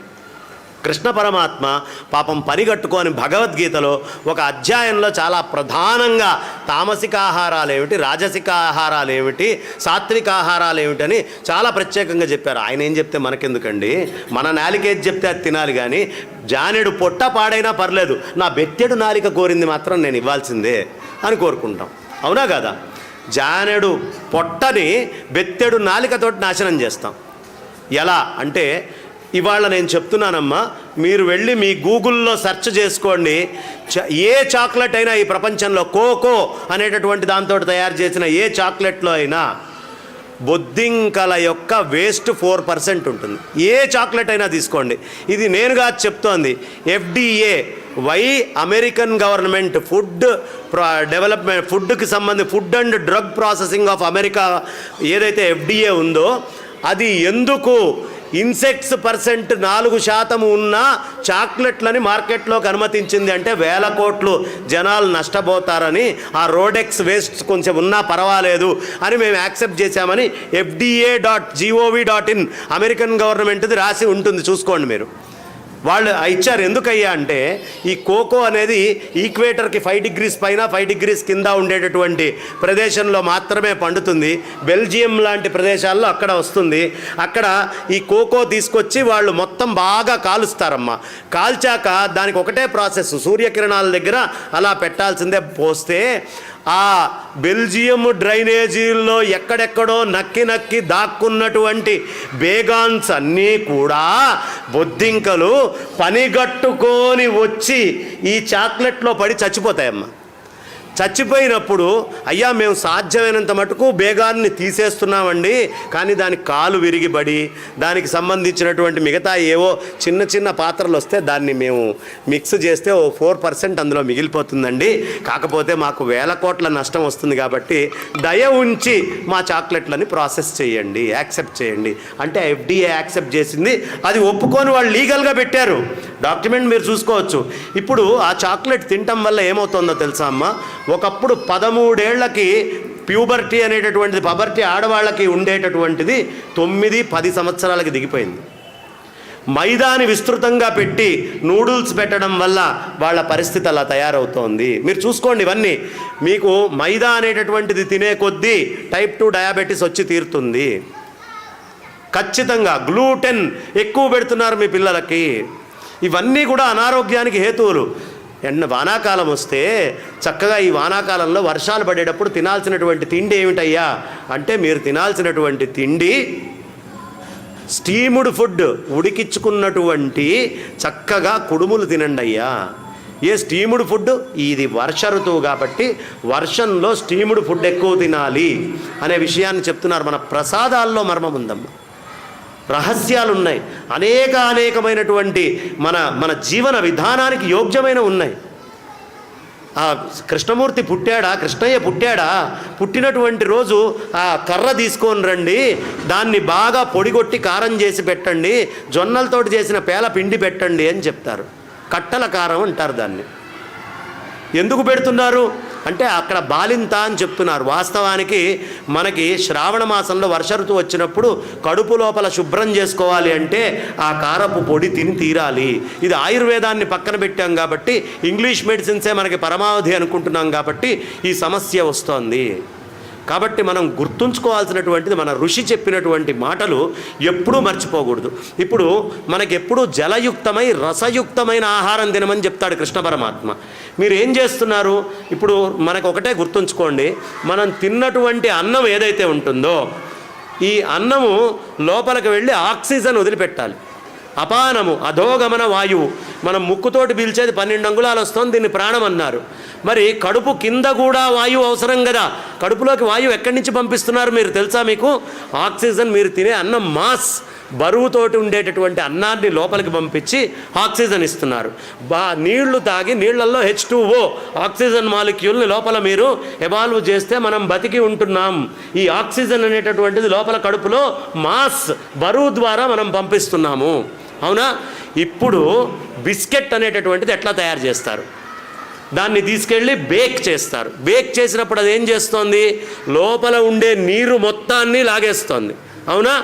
కృష్ణ పరమాత్మ పాపం పరిగట్టుకొని భగవద్గీతలో ఒక అధ్యాయంలో చాలా ప్రధానంగా తామసిక ఆహారాలు ఏమిటి, రాజసిక ఆహారాలు ఏమిటి, సాత్విక ఆహారాలు ఏమిటని చాలా ప్రత్యేకంగా చెప్పారు. ఆయన ఏం చెప్తే మనకెందుకండి, మన నాలికేది చెప్తే అది తినాలి. కానీ జానెడు పొట్ట పాడైనా పర్లేదు, నా బెత్తెడు నాలిక కోరింది మాత్రం నేను ఇవ్వాల్సిందే అని కోరుకుంటాం. అవునా కదా? జానెడు పొట్టని బెత్తెడు నాలికతోటి నాశనం చేస్తాం. ఎలా అంటే ఇవాళ నేను చెప్తున్నానమ్మా, మీరు వెళ్ళి మీ గూగుల్లో సెర్చ్ చేసుకోండి. ఏ చాక్లెట్ అయినా ఈ ప్రపంచంలో కోకో అనేటటువంటి దాంతో తయారు చేసిన ఏ చాక్లెట్లో అయినా బొద్దింకల యొక్క వేస్ట్ 4% ఉంటుంది. ఏ చాక్లెట్ అయినా తీసుకోండి. ఇది నేనుగా చెప్తోంది FDA, American government food development, food and drug processing of America ఏదైతే FDA ఉందో, అది ఎందుకు ఇన్సెక్ట్స్ % 4% ఉన్న చాక్లెట్లని మార్కెట్లోకి అనుమతించింది అంటే వేల కోట్లు జనాలు నష్టపోతారని, ఆ రోడెక్స్ వేస్ట్ కొంచెం ఉన్నా పర్వాలేదు అని మేము యాక్సెప్ట్ చేశామని FDA.gov.in అమెరికన్ గవర్నమెంట్ది రాసి ఉంటుంది, చూసుకోండి మీరు. వాళ్ళు ఇచ్చారు. ఎందుకయ్యా అంటే ఈ కోకో అనేది ఈక్వేటర్కి 5 degrees పైన 5 degrees కింద ఉండేటటువంటి ప్రదేశంలో మాత్రమే పండుతుంది. బెల్జియం లాంటి ప్రదేశాల్లో అక్కడ వస్తుంది. అక్కడ ఈ కోకో తీసుకొచ్చి వాళ్ళు మొత్తం బాగా కాలుస్తారమ్మా. కాల్చాక దానికి ఒకటే ప్రాసెస్, సూర్యకిరణాల దగ్గర అలా పెట్టాల్సిందే. పోస్తే ఆ బెల్జియం డ్రైనేజీల్లో ఎక్కడెక్కడో నక్కి దాక్కున్నటువంటి బేగాన్స్ అన్నీ కూడా బొద్దింకలు పనిగట్టుకొని వచ్చి ఈ చాక్లెట్లో పడి చచ్చిపోతాయమ్మా. చచ్చిపోయినప్పుడు అయ్యా మేము సాధ్యమైనంత మటుకు బేగాన్ని తీసేస్తున్నామండి, కానీ దానికి కాలు విరిగిబడి దానికి సంబంధించినటువంటి మిగతా ఏవో చిన్న చిన్న పాత్రలు వస్తే దాన్ని మేము మిక్స్ చేస్తే ఓ 4% అందులో మిగిలిపోతుందండి. కాకపోతే మాకు వేల కోట్ల నష్టం వస్తుంది కాబట్టి దయ ఉంచి మా చాక్లెట్లని ప్రాసెస్ చేయండి, యాక్సెప్ట్ చేయండి అంటే FDA యాక్సెప్ట్ చేసింది. అది ఒప్పుకొని వాళ్ళు లీగల్గా పెట్టారు. డాక్యుమెంట్ మీరు చూసుకోవచ్చు. ఇప్పుడు ఆ చాక్లెట్ తినటం వల్ల ఏమవుతుందో తెలుసా అమ్మా? ఒకప్పుడు 13 ఏళ్లకి ప్యూబర్టీ అనేటటువంటిది, పబర్టీ ఆడవాళ్ళకి ఉండేటటువంటిది 9-10 సంవత్సరాలకి దిగిపోయింది. మైదాని విస్తృతంగా పెట్టి నూడిల్స్ పెట్టడం వల్ల వాళ్ళ పరిస్థితి అలా తయారవుతోంది. మీరు చూసుకోండి ఇవన్నీ. మీకు మైదా అనేటటువంటిది తినే కొద్దీ టైప్ 2 డయాబెటీస్ వచ్చి తీరుతుంది ఖచ్చితంగా. గ్లూటెన్ ఎక్కువ పెడుతున్నారు మీ పిల్లలకి. ఇవన్నీ కూడా అనారోగ్యానికి హేతువులు. వానాకాలం వస్తే చక్కగా ఈ వానాకాలంలో వర్షాలు పడేటప్పుడు తినాల్సినటువంటి తిండి ఏమిటయ్యా అంటే, మీరు తినాల్సినటువంటి తిండి స్టీముడ్ ఫుడ్, ఉడికించుకున్నటువంటి చక్కగా కుడుములు తినండి అయ్యా. ఏ స్టీముడ్ ఫుడ్? ఇది వర్ష ఋతువు కాబట్టి వర్షంలో స్టీముడ్ ఫుడ్ ఎక్కువ తినాలి అనే విషయాన్ని చెప్తున్నారు. మన ప్రసాదాల్లో మర్మం ఉందమ్మా, రహస్యాలు ఉన్నాయి, అనేకమైనటువంటి మన జీవన విధానానికి యోగ్యమైన ఉన్నాయి. ఆ కృష్ణమూర్తి పుట్టాడా, కృష్ణయ్య పుట్టాడా, పుట్టినటువంటి రోజు ఆ కర్ర తీసుకొని రండి, దాన్ని బాగా పొడిగొట్టి కారం చేసి పెట్టండి, జొన్నలతోటి చేసిన పేల పిండి పెట్టండి అని చెప్తారు. కట్టల కారం అంటారు దాన్ని. ఎందుకు పెడుతున్నారు అంటే అక్కడ బాలింత అని చెప్తున్నారు. వాస్తవానికి మనకి శ్రావణ మాసంలో వర్ష ఋతువు వచ్చినప్పుడు కడుపు లోపల శుభ్రం చేసుకోవాలి అంటే ఆ కారపు పొడి తిని తీరాలి. ఇది ఆయుర్వేదాన్ని పక్కన పెట్టాం కాబట్టి, ఇంగ్లీష్ మెడిసిన్సే మనకి పరమావధి అనుకుంటున్నాం కాబట్టి ఈ సమస్య వస్తోంది. కాబట్టి మనం గుర్తుంచుకోవాల్సినటువంటిది, మన ఋషి చెప్పినటువంటి మాటలు ఎప్పుడూ మర్చిపోకూడదు. ఇప్పుడు మనకెప్పుడు జలయుక్తమై రసయుక్తమైన ఆహారం తినమని చెప్తాడు కృష్ణ పరమాత్మ. మీరు ఏం చేస్తున్నారు? ఇప్పుడు మనకు ఒకటే గుర్తుంచుకోండి, మనం తిన్నటువంటి అన్నం ఏదైతే ఉంటుందో ఈ అన్నము లోపలికి వెళ్ళి ఆక్సిజన్ వదిలిపెట్టాలి. అపానము, అధోగమన వాయువు, మనం ముక్కుతోటి పీల్చేది 12 అంగుళాలు వస్తుంది, దీన్ని ప్రాణం అన్నారు. మరి కడుపు కింద కూడా వాయువు అవసరం కదా. కడుపులోకి వాయువు ఎక్కడి నుంచి పంపిస్తున్నారు మీరు తెలుసా మీకు? ఆక్సిజన్. మీరు తినే అన్నం మాస్ బరువుతోటి ఉండేటటువంటి అన్నాన్ని లోపలికి పంపించి ఆక్సిజన్ ఇస్తున్నారు. నీళ్లు తాగి నీళ్లలో H2O ఆక్సిజన్ మాలిక్యూల్ని లోపల మీరు ఎవాల్వ్ చేస్తే మనం బతికి ఉంటున్నాం. ఈ ఆక్సిజన్ అనేటటువంటిది లోపల కడుపులో మాస్ బరువు ద్వారా మనం పంపిస్తున్నాము. అవునా? ఇప్పుడు బిస్కెట్ అనేటటువంటిది ఎట్లా తయారు చేస్తారు? దాన్ని తీసుకెళ్ళి బేక్ చేస్తారు. బేక్ చేసినప్పుడు అది ఏం చేస్తోంది? లోపల ఉండే నీరు మొత్తాన్ని లాగేస్తోంది. అవునా?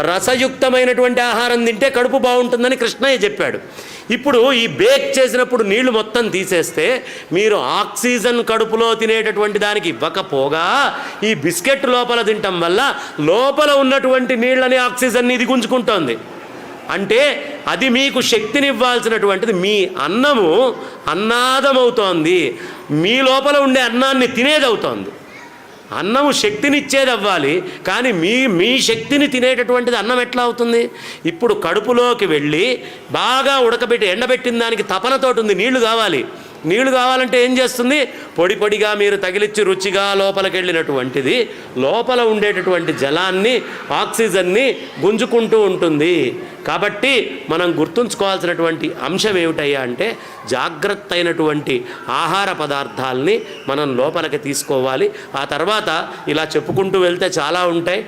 రసయుక్తమైనటువంటి ఆహారం తింటే కడుపు బాగుంటుందని కృష్ణయ్య చెప్పాడు. ఇప్పుడు ఈ బేక్ చేసినప్పుడు నీళ్లు మొత్తం తీసేస్తే మీరు ఆక్సిజన్ కడుపులో తినేటటువంటి దానికి ఇవ్వకపోగా ఈ బిస్కెట్ లోపల తినటం వల్ల లోపల ఉన్నటువంటి నీళ్ళని ఆక్సిజన్ని ఇది గుంజుకుంటోంది. అంటే అది మీకు శక్తిని ఇవ్వాల్సినటువంటిది మీ అన్నము అన్నాదమవుతోంది, మీ లోపల ఉండే అన్నాన్ని తినేదవుతోంది. అన్నము శక్తినిచ్చేది అవ్వాలి, కానీ మీ శక్తిని తినేటటువంటిది అన్నం ఎట్లా అవుతుంది? ఇప్పుడు కడుపులోకి వెళ్ళి బాగా ఉడకబెట్టి ఎండబెట్టిన దానికి తపనతోటి ఉంది, నీళ్లు కావాలి. నీళ్లు కావాలంటే ఏం చేస్తుంది? పొడి పొడిగా మీరు తగిలిచ్చి రుచిగా లోపలికి వెళ్ళినటువంటిది లోపల ఉండేటటువంటి జలాన్ని, ఆక్సిజన్ని గుంజుకుంటూ ఉంటుంది. కాబట్టి మనం గుర్తుంచుకోవాల్సినటువంటి అంశం ఏమిటయ్యా అంటే, జాగ్రత్త అయినటువంటి ఆహార పదార్థాలని మనం లోపలికి తీసుకోవాలి. ఆ తర్వాత ఇలా చెప్పుకుంటూ వెళ్తే చాలా ఉంటాయి.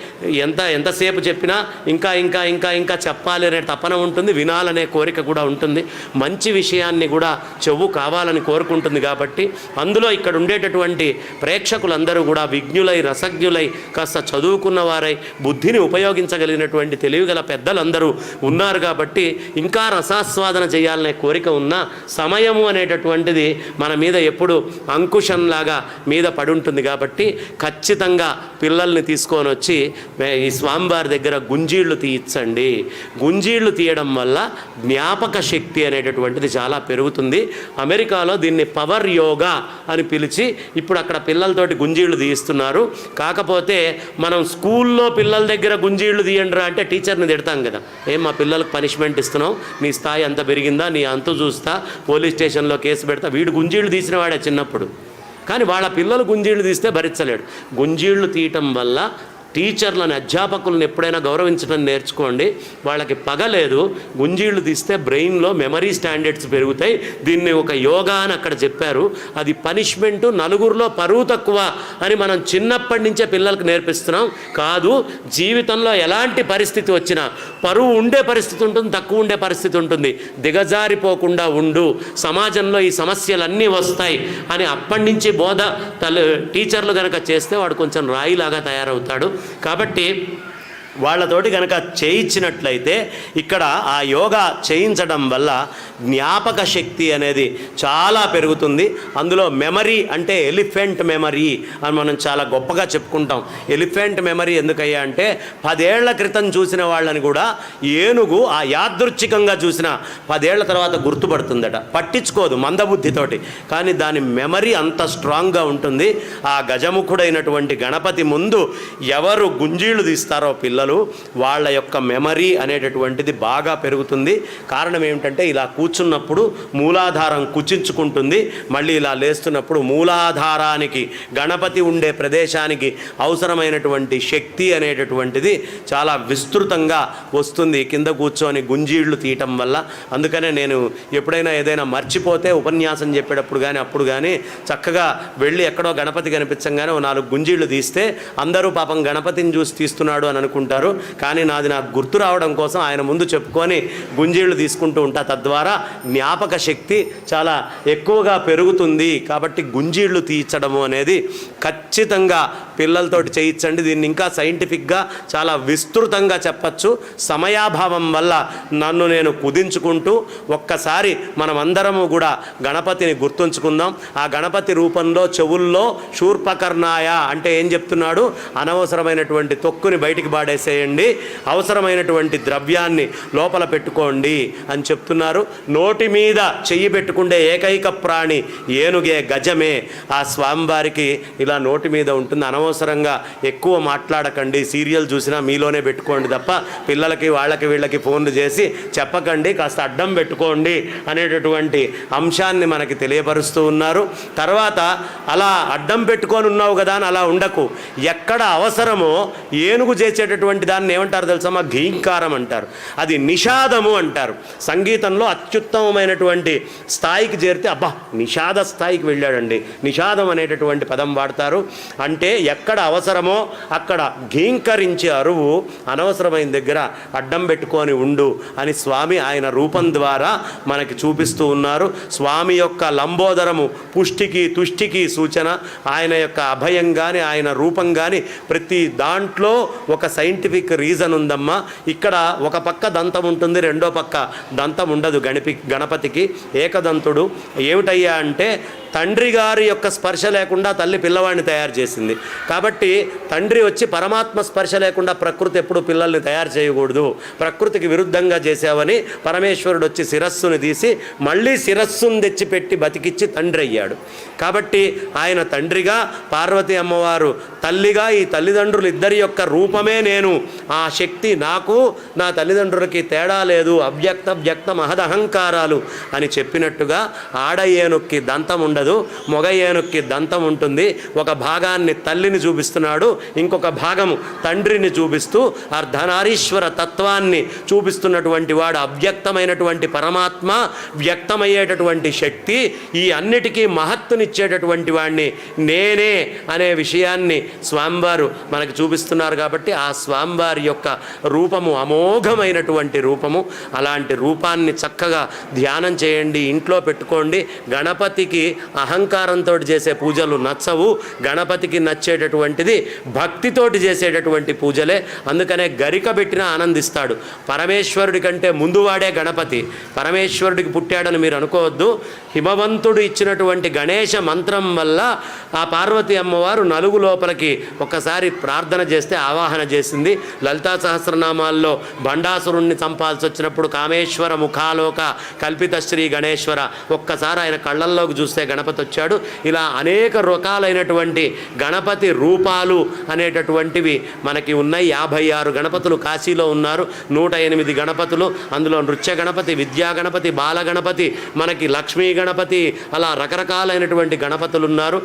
ఎంతసేపు చెప్పినా ఇంకా ఇంకా ఇంకా ఇంకా చెప్పాలి అనే తపన ఉంటుంది, వినాలనే కోరిక కూడా ఉంటుంది. మంచి విషయాన్ని కూడా చెవు కావాలని కోరుకుంటుంది. కాబట్టి అందులో ఇక్కడ ఉండేటటువంటి ప్రేక్షకులందరూ కూడా విజ్ఞులై, రసజ్ఞులై, కాస్త చదువుకున్న వారై, బుద్ధిని ఉపయోగించగలిగినటువంటి తెలివిగల పెద్దలందరూ ఉన్నారు. కాబట్టి ఇంకా రసాస్వాదన చేయాలనే కోరిక ఉన్నా సమయము అనేటటువంటిది మన మీద ఎప్పుడు అంకుశంలాగా మీద పడుంటుంది. కాబట్టి ఖచ్చితంగా పిల్లల్ని తీసుకొని వచ్చి ఈ స్వామివారి దగ్గర గుంజీళ్లు తీయించండి. గుంజీళ్లు తీయడం వల్ల జ్ఞాపక శక్తి అనేటటువంటిది చాలా పెరుగుతుంది. అమెరికాలో దీన్ని పవర్ యోగా అని పిలిచి ఇప్పుడు అక్కడ పిల్లలతోటి గుంజీళ్లు తీయిస్తున్నారు. కాకపోతే మనం స్కూల్లో పిల్లల దగ్గర గుంజీళ్లు తీయండిరా అంటే టీచర్ని తిడతాం కదా, ఏం మా పిల్లలకు పనిష్మెంట్ ఇస్తున్నావు, నీ స్థాయి అంత పెరిగిందా, నీ అంతు చూస్తా, పోలీస్ స్టేషన్లో కేసు పెడతా. వీడు గుంజీళ్లు తీసిన వాడే చిన్నప్పుడు, కానీ వాళ్ళ పిల్లలు గుంజీళ్లు తీస్తే భరించలేడు. గుంజీళ్లు తీయటం వల్ల టీచర్లను, అధ్యాపకులను ఎప్పుడైనా గౌరవించడం నేర్చుకోండి. వాళ్ళకి పగలేదు, గుంజీళ్లు తీస్తే బ్రెయిన్లో మెమరీ స్టాండర్డ్స్ పెరుగుతాయి. దీన్ని ఒక యోగా అని అక్కడ చెప్పారు. అది పనిష్మెంటు, నలుగురిలో పరువు తక్కువ అని మనం చిన్నప్పటి నుంచే పిల్లలకు నేర్పిస్తున్నాం. కాదు, జీవితంలో ఎలాంటి పరిస్థితి వచ్చినా పరువు ఉండే పరిస్థితి ఉంటుంది, తక్కువ ఉండే పరిస్థితి ఉంటుంది. దిగజారిపోకుండా ఉండు, సమాజంలో ఈ సమస్యలన్నీ వస్తాయి అని అప్పటి నుంచి బోధ టీచర్లు కనుక చేస్తే వాడు కొంచెం రాయిలాగా తయారవుతాడు. కాబట్టి వాళ్ళతోటి కనుక చేయించినట్లయితే ఇక్కడ ఆ యోగా చేయించడం వల్ల జ్ఞాపక శక్తి అనేది చాలా పెరుగుతుంది. అందులో మెమరీ అంటే ఎలిఫెంట్ మెమరీ అని మనం చాలా గొప్పగా చెప్పుకుంటాం. ఎలిఫెంట్ మెమరీ ఎందుకయ్యా అంటే 10 ఏళ్ల క్రితం చూసిన వాళ్ళని కూడా ఏనుగు ఆ యాదృచ్ఛికంగా చూసిన 10 ఏళ్ల తర్వాత గుర్తుపడుతుందట, పట్టించుకోదు మందబుద్ధితోటి, కానీ దాని మెమరీ అంత స్ట్రాంగ్గా ఉంటుంది. ఆ గజముఖుడైనటువంటి గణపతి ముందు ఎవరు గుంజీళ్ళు తీస్తారో పిల్లలు, వాళ్ళ యొక్క మెమరీ అనేటటువంటిది బాగా పెరుగుతుంది. కారణం ఏమిటంటే ఇలా కూర్చున్నప్పుడు మూలాధారం కుచించుకుంటుంది, మళ్ళీ ఇలా లేస్తున్నప్పుడు మూలాధారానికి గణపతి ఉండే ప్రదేశానికి అవసరమైనటువంటి శక్తి అనేటటువంటిది చాలా విస్తృతంగా వస్తుంది కింద కూర్చొని గుంజీళ్ళు తీయటం వల్ల. అందుకనే నేను ఎప్పుడైనా ఏదైనా మర్చిపోతే ఉపన్యాసం చెప్పేటప్పుడు కానీ అప్పుడు కానీ చక్కగా వెళ్ళి ఎక్కడో గణపతి కనిపించంగానే 4 గుంజీళ్ళు తీస్తే అందరూ పాపం గణపతిని చూసి తీస్తున్నాడు అని అనుకుంటారు, కానీ నాది నాకు గుర్తు రావడం కోసం ఆయన ముందు చెప్పుకొని గుంజీళ్ళు తీసుకుంటూ ఉంటా. తద్వారా జ్ఞాపక శక్తి చాలా ఎక్కువగా పెరుగుతుంది. కాబట్టి గుంజీళ్ళు తీర్చడము అనేది ఖచ్చితంగా పిల్లలతోటి చేయించండి. దీన్ని ఇంకా సైంటిఫిక్గా చాలా విస్తృతంగా చెప్పచ్చు. సమయాభావం వల్ల నన్ను నేను కుదించుకుంటూ ఒక్కసారి మనం అందరము కూడా గణపతిని గుర్తుంచుకుందాం. ఆ గణపతి రూపంలో చెవుల్లో శూర్పకర్ణాయ అంటే ఏం చెప్తున్నాడు, అనవసరమైనటువంటి తొక్కుని బయటికి పాడేసేయండి, అవసరమైనటువంటి ద్రవ్యాన్ని లోపల పెట్టుకోండి అని చెప్తున్నారు. నోటి మీద చెయ్యి పెట్టుకుండే ఏకైక ప్రాణి ఏనుగే, గజమే. ఆ స్వామివారికి ఇలా నోటి మీద ఉంటుంది. అనవసరంగా ఎక్కువ మాట్లాడకండి, సీరియల్ చూసినా మీలోనే పెట్టుకోండి తప్ప పిల్లలకి వాళ్ళకి వీళ్ళకి ఫోన్లు చేసి చెప్పకండి, కాస్త అడ్డం పెట్టుకోండి అనేటటువంటి అంశాన్ని మనకి తెలియపరుస్తూ ఉన్నారు. తర్వాత అలా అడ్డం పెట్టుకొని ఉన్నావు కదా అని అలా ఉండకు. ఎక్కడ అవసరమో ఏనుగు చేసేటటువంటి దాన్ని ఏమంటారు తెలుసమ్మా, ఘీంకారం అంటారు, అది నిషాదము అంటారు. సంగీతంలో అత్యుత్తమమైనటువంటి స్థాయికి చేరితే అబ్బా నిషాద స్థాయికి వెళ్ళాడండి, నిషాదం అనేటటువంటి పదం వాడతారు. అంటే ఎక్కడ అవసరమో అక్కడ ఘీంకరించే అరువు, అనవసరమైన దగ్గర అడ్డం పెట్టుకొని ఉండు అని స్వామి ఆయన రూపం ద్వారా మనకి చూపిస్తూ ఉన్నారు. స్వామి యొక్క లంబోదరము పుష్టికి తుష్టికి సూచన. ఆయన యొక్క అభయం కానీ ఆయన రూపం కానీ ప్రతి దాంట్లో ఒక సైంటిఫిక్ రీజన్ ఉందమ్మా. ఇక్కడ ఒక పక్క దంతం ఉంటుంది, రెండో పక్క దంతం ఉండదు. గణపతికి ఏకదంతుడు. ఏమిటయ్యా అంటే తండ్రి గారి యొక్క స్పర్శ లేకుండా తల్లి పిల్లవాడిని తయారు చేసింది. కాబట్టి తండ్రి వచ్చి పరమాత్మ స్పర్శ లేకుండా ప్రకృతి ఎప్పుడు పిల్లల్ని తయారు చేయకూడదు, ప్రకృతికి విరుద్ధంగా చేసావని పరమేశ్వరుడు వచ్చి శిరస్సుని తీసి మళ్ళీ శిరస్సును తెచ్చిపెట్టి బతికిచ్చి తండ్రి అయ్యాడు. కాబట్టి ఆయన తండ్రిగా, పార్వతీ అమ్మవారు తల్లిగా, ఈ తల్లిదండ్రులు ఇద్దరి యొక్క రూపమే నేను. ఆ శక్తి నాకు, నా తల్లిదండ్రులకి తేడా లేదు, అవ్యక్త వ్యక్త మహదహంకారాలు అని చెప్పినట్టుగా ఆడ ఏనుక్కి దంతం ఉండదు, మొగ ఏనుక్కి దంతం ఉంటుంది. ఒక భాగాన్ని తల్లిని చూపిస్తున్నాడు, ఇంకొక భాగము తండ్రిని చూపిస్తూ అర్ధనారీశ్వర తత్వాన్ని చూపిస్తున్నటువంటి వాడు అవ్యక్తమైనటువంటి పరమాత్మ, వ్యక్తమయ్యేటటువంటి శక్తి, ఈ అన్నిటికీ మహత్తునిచ్చేటటువంటి వాడిని నేనే అనే విషయాన్ని స్వామివారు మనకు చూపిస్తున్నారు. కాబట్టి ఆ స్వామివారి యొక్క రూపము అమోఘమైనటువంటి రూపము. అలాంటి రూపాన్ని చక్కగా ధ్యానం చేయండి, ఇంట్లో పెట్టుకోండి. గణపతికి అహంకారంతో చేసే పూజలు నచ్చవు. గణపతికి నచ్చేటటువంటిది భక్తితోటి చేసేటటువంటి పూజలే. అందుకనే గరిక పెట్టినా ఆనందిస్తాడు. పరమేశ్వరుడి కంటే ముందువాడే గణపతి. పరమేశ్వరుడికి పుట్టాడని మీరు అనుకోవద్దు. హిమవంతుడు ఇచ్చినటువంటి గణేశ మంత్రం వల్ల ఆ పార్వతీ అమ్మవారు నలుగు లోపలికి ఒక్కసారి ప్రార్థన చేస్తే ఆవాహన చేసింది. లలితా సహస్రనామాల్లో బండాసురుణ్ణి చంపాల్సి వచ్చినప్పుడు కామేశ్వర ముఖాలోక కల్పిత శ్రీ గణేశ్వర, ఒక్కసారి ఆయన కళ్ళల్లోకి చూస్తే గణపతి వచ్చాడు. ఇలా అనేక రకాలైనటువంటి గణపతి రూపాలు అనేటటువంటివి మనకి ఉన్నాయి. 56 గణపతులు కాశీలో ఉన్నారు, 108 గణపతులు. అందులో నృత్య గణపతి, విద్యా గణపతి, బాల గణపతి, మనకి లక్ష్మీ గణపతి, అలా రకరకాలైనటువంటి గణపతులు ఉన్నారు.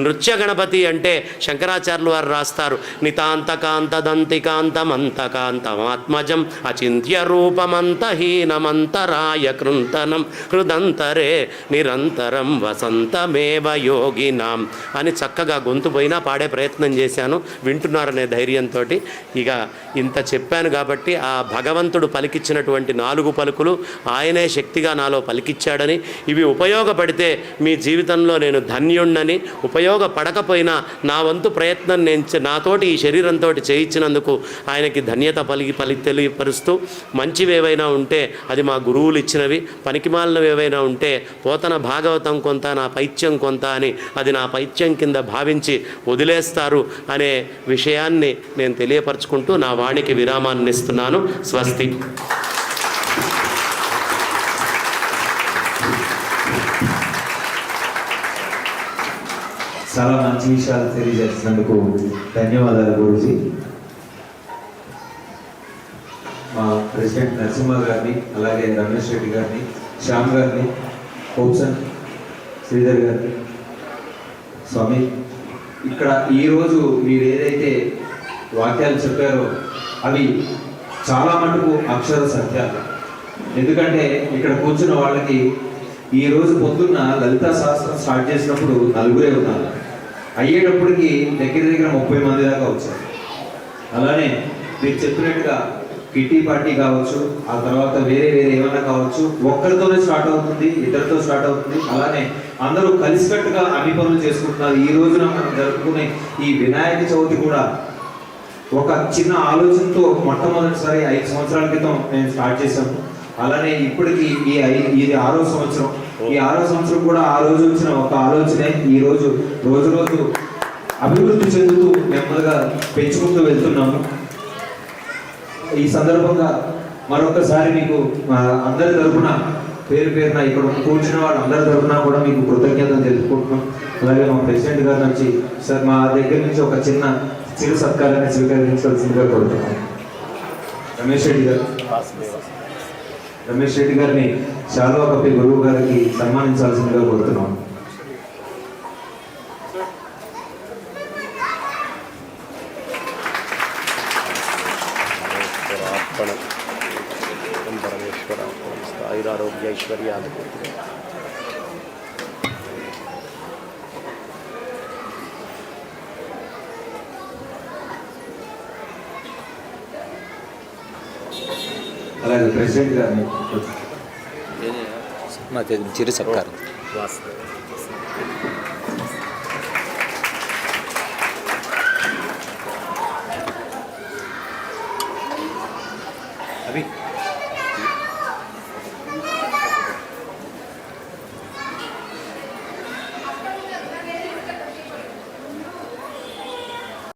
నృత్య గణపతి అంటే శంకరాచార్యులు వారు రాస్తారు, నితాంతకాంతదంతికాంతమంతకాంతమాత్మజం అచింత్య రూపమంతహీనమంతరాయ కృంతనం హృదంతరే నిరంతరం వసంతమేవ యోగినాం అని చక్కగా గొంతు పోయినా పాడే ప్రయత్నం చేశాను. వింటున్నారనే ధైర్యంతో. ఇక ఇంత చెప్పాను కాబట్టి ఆ భగవంతుడు పలికిచ్చినటువంటి 4 పలుకులు ఆయనే శక్తిగా నాలో పలికిచ్చాడని, ఇవి ఉపయోగపడితే మీ జీవితంలో నేను ధన్యుణ్ణని, ఉపయోగపడకపోయినా నా వంతు ప్రయత్నం నేను నాతోటి ఈ శరీరంతో చేయించినందుకు ఆయనకి ధన్యత తెలియపరుస్తూ, మంచివి ఏవైనా ఉంటే అది మా గురువులు ఇచ్చినవి, పనికిమాలినవి ఏవైనా ఉంటే పోతన భాగవతం కొంత నా పైత్యం కొంత అని అది నా పైత్యం కింద భావించి వదిలేస్తారు అనే విషయాన్ని నేను తెలియపరచుకుంటూ నా వాణికి విరామాన్ని ఇస్తున్నాను. స్వస్తి. చాలా మంచి విషయాలు తెలియజేసినందుకు ధన్యవాదాలు గురూజీ. మా ప్రెసిడెంట్ నరసింహ గారిని, అలాగే రమేష్ రెడ్డి గారిని, శ్యామ్ గారిని, కోప్సన్ శ్రీధర్ గారిని, స్వామి ఇక్కడ ఈరోజు మీరు ఏదైతే వాక్యాలు చెప్పారో అవి చాలా మటుకు అక్షర సత్యాలు. ఎందుకంటే ఇక్కడ కూర్చున్న వాళ్ళకి ఈరోజు పొద్దున్న లలితా శాస్త్రం స్టార్ట్ చేసినప్పుడు 4 ఉన్నారు, అయ్యేటప్పటికి దగ్గర 30 మంది దాకా వచ్చారు. అలానే మీరు చెప్పినట్టుగా కిట్టి పార్టీ కావచ్చు, ఆ తర్వాత వేరే ఏమైనా కావచ్చు, ఒక్కరితోనే స్టార్ట్ అవుతుంది, ఇద్దరితో స్టార్ట్ అవుతుంది. అలానే అందరూ కలిసికట్టుగా అన్ని పనులు చేసుకుంటున్నారు. ఈ రోజున మనం జరుపుకునే ఈ వినాయక చవితి కూడా ఒక చిన్న ఆలోచనతో మొట్టమొదటిసారి 5 సంవత్సరాల క్రితం మేము స్టార్ట్ చేసాము. అలానే ఇప్పటికి ఇది 6వ సంవత్సరం. ఈ 6వ సంవత్సరం కూడా ఆ రోజు వచ్చిన ఒక ఆలోచనే ఈ రోజు రోజు అభివృద్ధి చెందుతూ నెమ్మదిగా పెంచుకుంటూ వెళ్తున్నాము. ఈ సందర్భంగా మరొకసారి మీకు అందరి తరఫున పేరున ఇక్కడ కూర్చున్న వాళ్ళు అందరి తరఫున కూడా మీకు కృతజ్ఞతలు తెలుపుకుంటున్నాం. అలాగే మా ప్రెసిడెంట్ గారు నుంచి సార్ మా దగ్గర నుంచి ఒక చిరు సత్కారాన్ని స్వీకరించాల్సిందిగా కోరుతున్నాం. రమేష్ రెడ్డి గారిని శాలువా కప్పి గురువు గారికి సన్మానించాల్సిందిగా కోరుతున్నాం. ఆయురారోగ్య ఐశ్వర్యాలు. అలాగే ప్రెసిడెంట్ గారిని చిరు సత్కారం. అవి